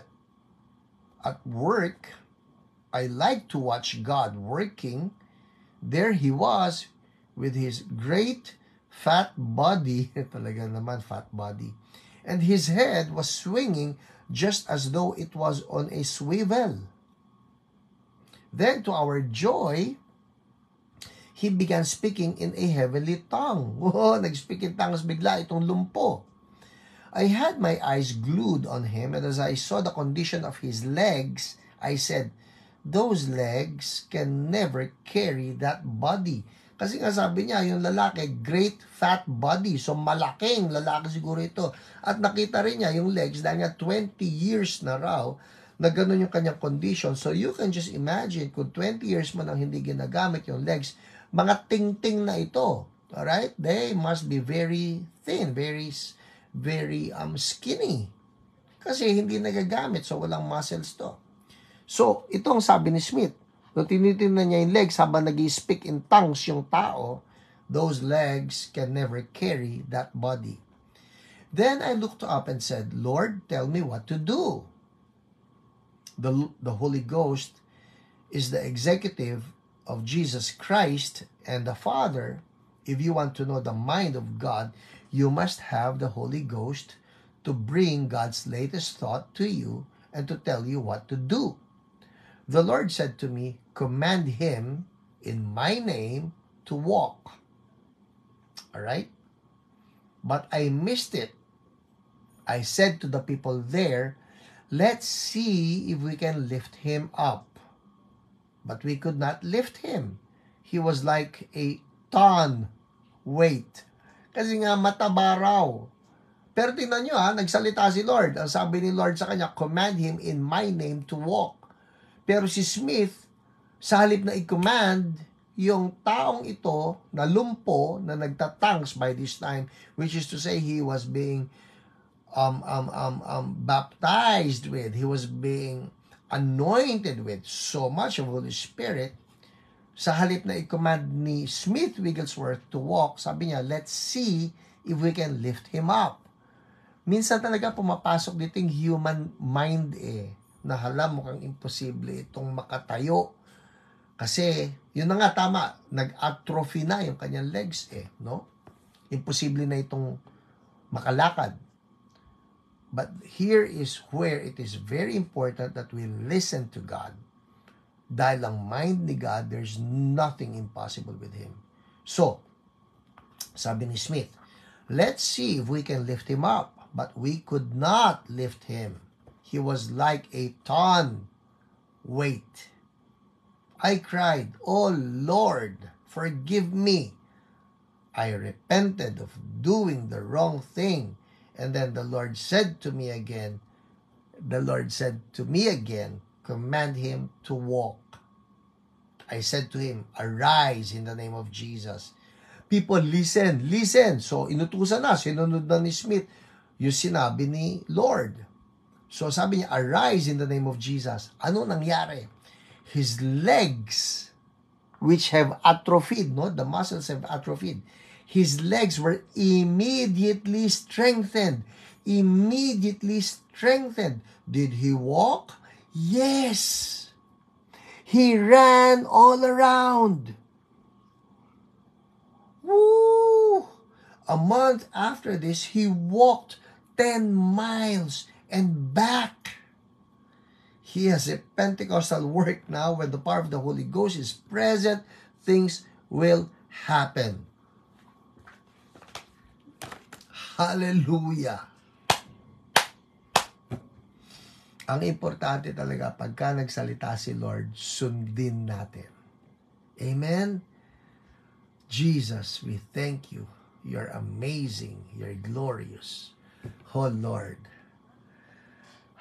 at work. I like to watch God working. There he was with his great fat body, talaga naman fat body, and his head was swinging just as though it was on a swivel. Then to our joy, he began speaking in a heavenly tongue. Oh, nag-speak in tongues bigla itong lumpo. I had my eyes glued on him, and as I saw the condition of his legs, I said, those legs can never carry that body. Kasi nga sabi niya, yung lalaki, great fat body. So malaking lalaki siguro ito. At nakita rin niya yung legs dahil nga 20 years na raw na ganun yung kanyang condition. So you can just imagine kung 20 years mo nang hindi ginagamit yung legs, mga ting-ting na ito. Alright? They must be very thin, very skinny. Kasi hindi nagagamit, so walang muscles to. So, itong sabi ni Smith, nung tinitingnan niya yung legs habang nag-speak in tongues yung tao, those legs can never carry that body. Then I looked up and said, Lord, tell me what to do. The Holy Ghost is the executive of Jesus Christ and the Father. If you want to know the mind of God, you must have the Holy Ghost to bring God's latest thought to you and to tell you what to do. The Lord said to me, command him in my name to walk. All right? But I missed it. I said to the people there, let's see if we can lift him up. But we could not lift him. He was like a ton weight. Kasi nga mataba raw. Pero tingnan nyo nagsalita si Lord. Ang sabi ni Lord sa kanya, command him in my name to walk. Pero si Smith, sa halip na i-command, yung taong ito na lumpo, na nagtatangs by this time, which is to say he was being baptized with, he was being anointed with so much of Holy Spirit, sa halip na i-command ni Smith Wigglesworth to walk, sabi niya, let's see if we can lift him up. Minsan talaga pumapasok dito yung human mind na hala mukhang imposible itong makatayo. Kasi, yun na nga tama, nag-atrophy na yung kanyang legs no? Imposible na itong makalakad. But here is where it is very important that we listen to God. Dahil ang mind ni God, there's nothing impossible with Him. So, sabi ni Smith, let's see if we can lift him up. But we could not lift him. He was like a ton weight. I cried, oh Lord, forgive me. I repented of doing the wrong thing. And then the Lord said to me again, command him to walk. I said to him, arise in the name of Jesus. People, listen. So, inutusan na, sinunod na ni Smith yung sinabi ni Lord. So, sabi niya, arise in the name of Jesus. Ano nangyari? His legs, which have atrophied, no? The muscles have atrophied. His legs were immediately strengthened. Did he walk? Yes. He ran all around. Woo! A month after this, he walked 10 miles and back. He has a Pentecostal work now. When the power of the Holy Ghost is present, things will happen. Hallelujah! Ang importante talaga, pagka nagsalita si Lord, sundin natin. Amen? Jesus, we thank you. You're amazing. You're glorious. Oh Lord.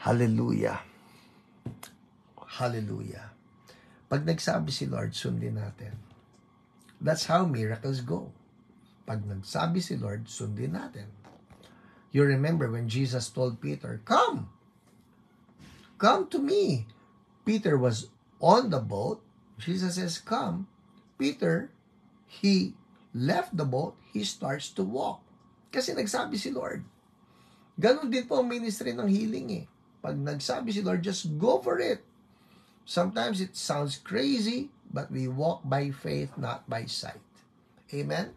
Hallelujah. Hallelujah. Pag nagsabi si Lord, sundin natin. That's how miracles go. Pag nagsabi si Lord, sundin natin. You remember when Jesus told Peter, come to me. Peter was on the boat. Jesus says, come. Peter, he left the boat, he starts to walk. Kasi nagsabi si Lord. Ganon din po ang ministry ng healing Pag nagsabi si Lord, just go for it. Sometimes it sounds crazy, but we walk by faith, not by sight. Amen?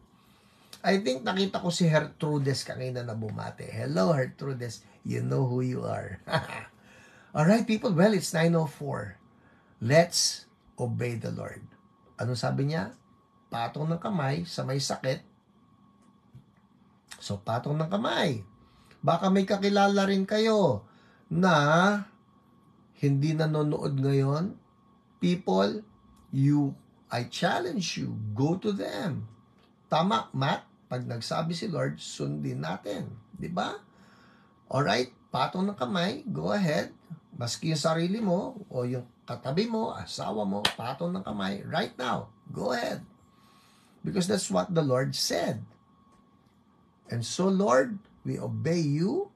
I think nakita ko si Gertrudes kanina na bumate. Hello, Gertrudes. You know who you are. Alright, people. Well, it's 9:04. Let's obey the Lord. Ano sabi niya? Patong ng kamay sa may sakit. So, patong ng kamay. Baka may kakilala rin kayo na hindi nanonood ngayon. People, I challenge you, go to them. Tama, Matt? Pag nagsabi si Lord, sundin natin. Diba? Alright, patong ng kamay, go ahead. Maski yung sarili mo, o yung katabi mo, asawa mo, patong ng kamay, right now, go ahead. Because that's what the Lord said. And so, Lord, we obey you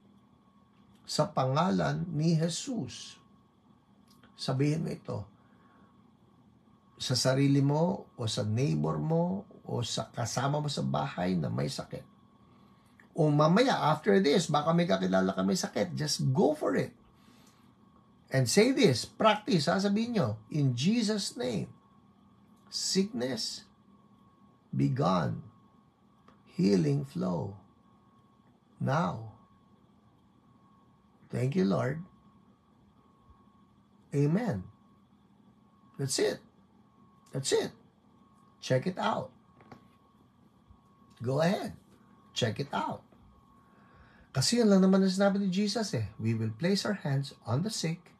sa pangalan ni Jesus. Sabihin mo ito, sa sarili mo, o sa neighbor mo, o sa kasama mo sa bahay na may sakit. O mamaya, after this, baka may kakilala kami sakit, just go for it. And say this, practice, sasabihin nyo, in Jesus' name, sickness, be gone. Healing flow. Now. Thank you, Lord. Amen. That's it. That's it. Check it out. Go ahead. Check it out. Kasi yun lang naman ang sinabi ni Jesus eh. We will place our hands on the sick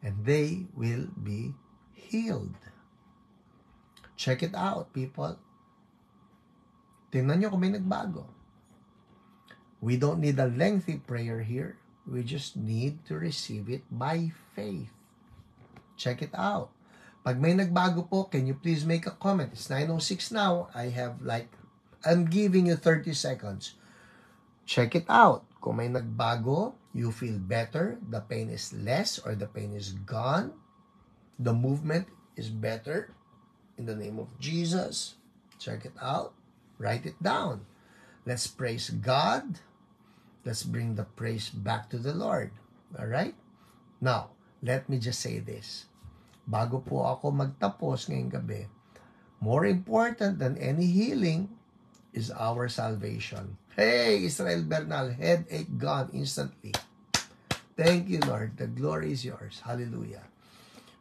and they will be healed. Check it out, people. Tingnan nyo kung may nagbago. We don't need a lengthy prayer here. We just need to receive it by faith. Check it out. Pag may nagbago po, can you please make a comment? It's 9:06 now. I'm giving you 30 seconds. Check it out. Kung may nagbago, you feel better, the pain is less or the pain is gone, the movement is better, in the name of Jesus. Check it out. Write it down. Let's praise God. Let's bring the praise back to the Lord. Alright? Now, let me just say this. Bago po ako magtapos ngayong gabi, more important than any healing is our salvation. Hey, Israel Bernal, headache gone instantly. Thank you, Lord. The glory is yours. Hallelujah.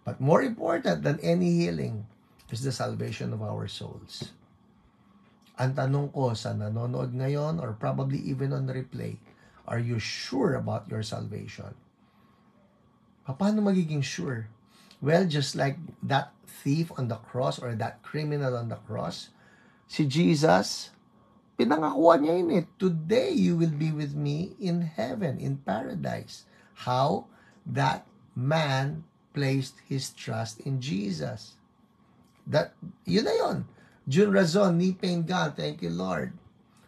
But more important than any healing is the salvation of our souls. Ang tanong ko sa nanonood ngayon or probably even on the replay, are you sure about your salvation? Paano magiging sure? Well, just like that thief on the cross or that criminal on the cross, si Jesus, pinangakuan niya yun eh. Today, you will be with me in heaven, in paradise. How? That man placed his trust in Jesus. Yun na yun. June Razon, knee pain gone. Thank you, Lord.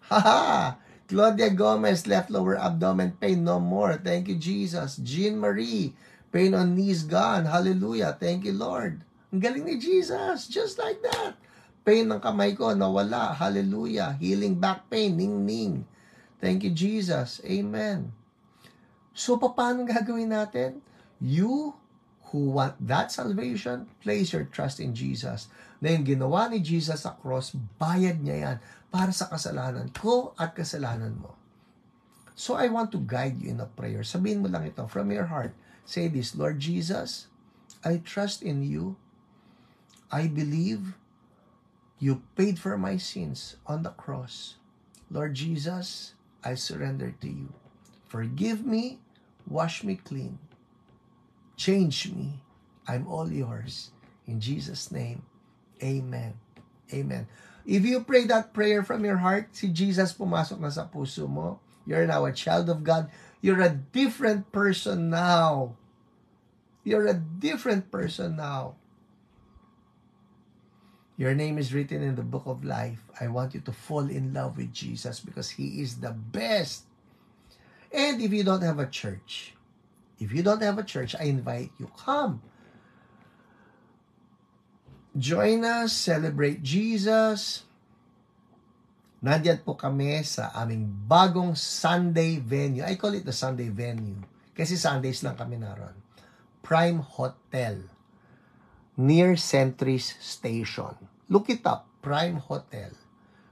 Haha! Claudia Gomez, left lower abdomen pain, no more. Thank you, Jesus. Jean Marie, pain on knees gone. Hallelujah. Thank you, Lord. Ang galing ni Jesus. Just like that. Pain ng kamay ko, nawala. Hallelujah. Healing back pain, ning-ning. Thank you, Jesus. Amen. So, paano gagawin natin? You who want that salvation, place your trust in Jesus. Na yung ginawa ni Jesus sa cross, bayad niya yan para sa kasalanan ko at kasalanan mo. So, I want to guide you in a prayer. Sabihin mo lang ito from your heart. Say this, Lord Jesus, I trust in you. I believe you paid for my sins on the cross. Lord Jesus, I surrender to you. Forgive me, wash me clean. Change me. I'm all yours. In Jesus' name, amen. Amen. If you pray that prayer from your heart, si Jesus pumasok na sa puso mo. You're now a child of God. You're a different person now. You're a different person now. Your name is written in the book of life. I want you to fall in love with Jesus because He is the best. And if you don't have a church, I invite you, come. Join us, celebrate Jesus. Nandiyan po kami sa aming bagong Sunday venue. I call it the Sunday venue. Kasi Sundays lang kami naroon. Prime Hotel. Near Centris Station. Look it up. Prime Hotel.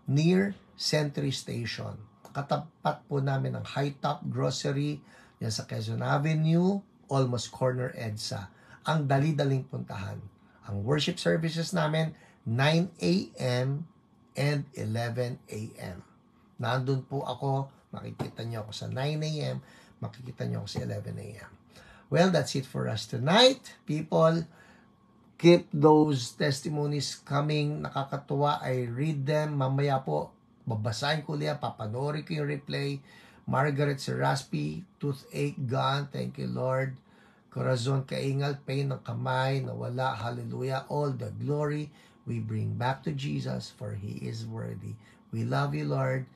Near Centris Station. Katapat po namin ang High Top Grocery. Yan sa Quezon Avenue. Almost corner EDSA. Ang dali-daling puntahan. Ang worship services namin, 9 a.m. and 11 a.m. Nandun po ako, makikita nyo ako sa 9 a.m., makikita nyo ako sa 11 a.m. Well, that's it for us tonight. People, keep those testimonies coming. Nakakatuwa. I read them. Mamaya po, babasahin ko liya, papanoorin ko yung replay. Margaret Seraspi, toothache gone. Thank you, Lord. Corazon Kaingal, pain ng kamay, nawala. Hallelujah. All the glory we bring back to Jesus, for He is worthy. We love you, Lord.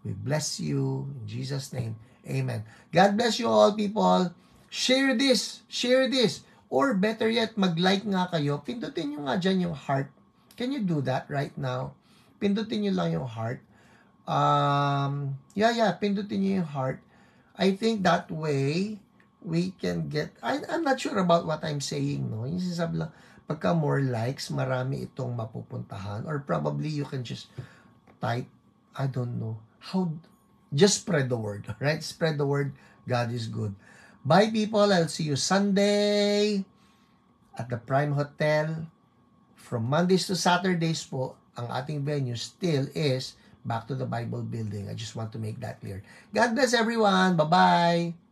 We bless you. In Jesus' name, amen. God bless you all, people. Share this. Share this. Or better yet, mag-like nga kayo. Pindutin nyo nga dyan yung heart. Can you do that right now? Pindutin nyo lang yung heart. pindutin niyo yung heart. I think that way, we can get, I'm not sure about what I'm saying, no? Yung sinasabi lang, pagka more likes, marami itong mapupuntahan. Or probably you can just type, I don't know, just spread the word, right? Spread the word, God is good. Bye people, I'll see you Sunday at the Prime Hotel. From Mondays to Saturdays po, ang ating venue still is Back to the Bible Building. I just want to make that clear. God bless everyone. Bye-bye.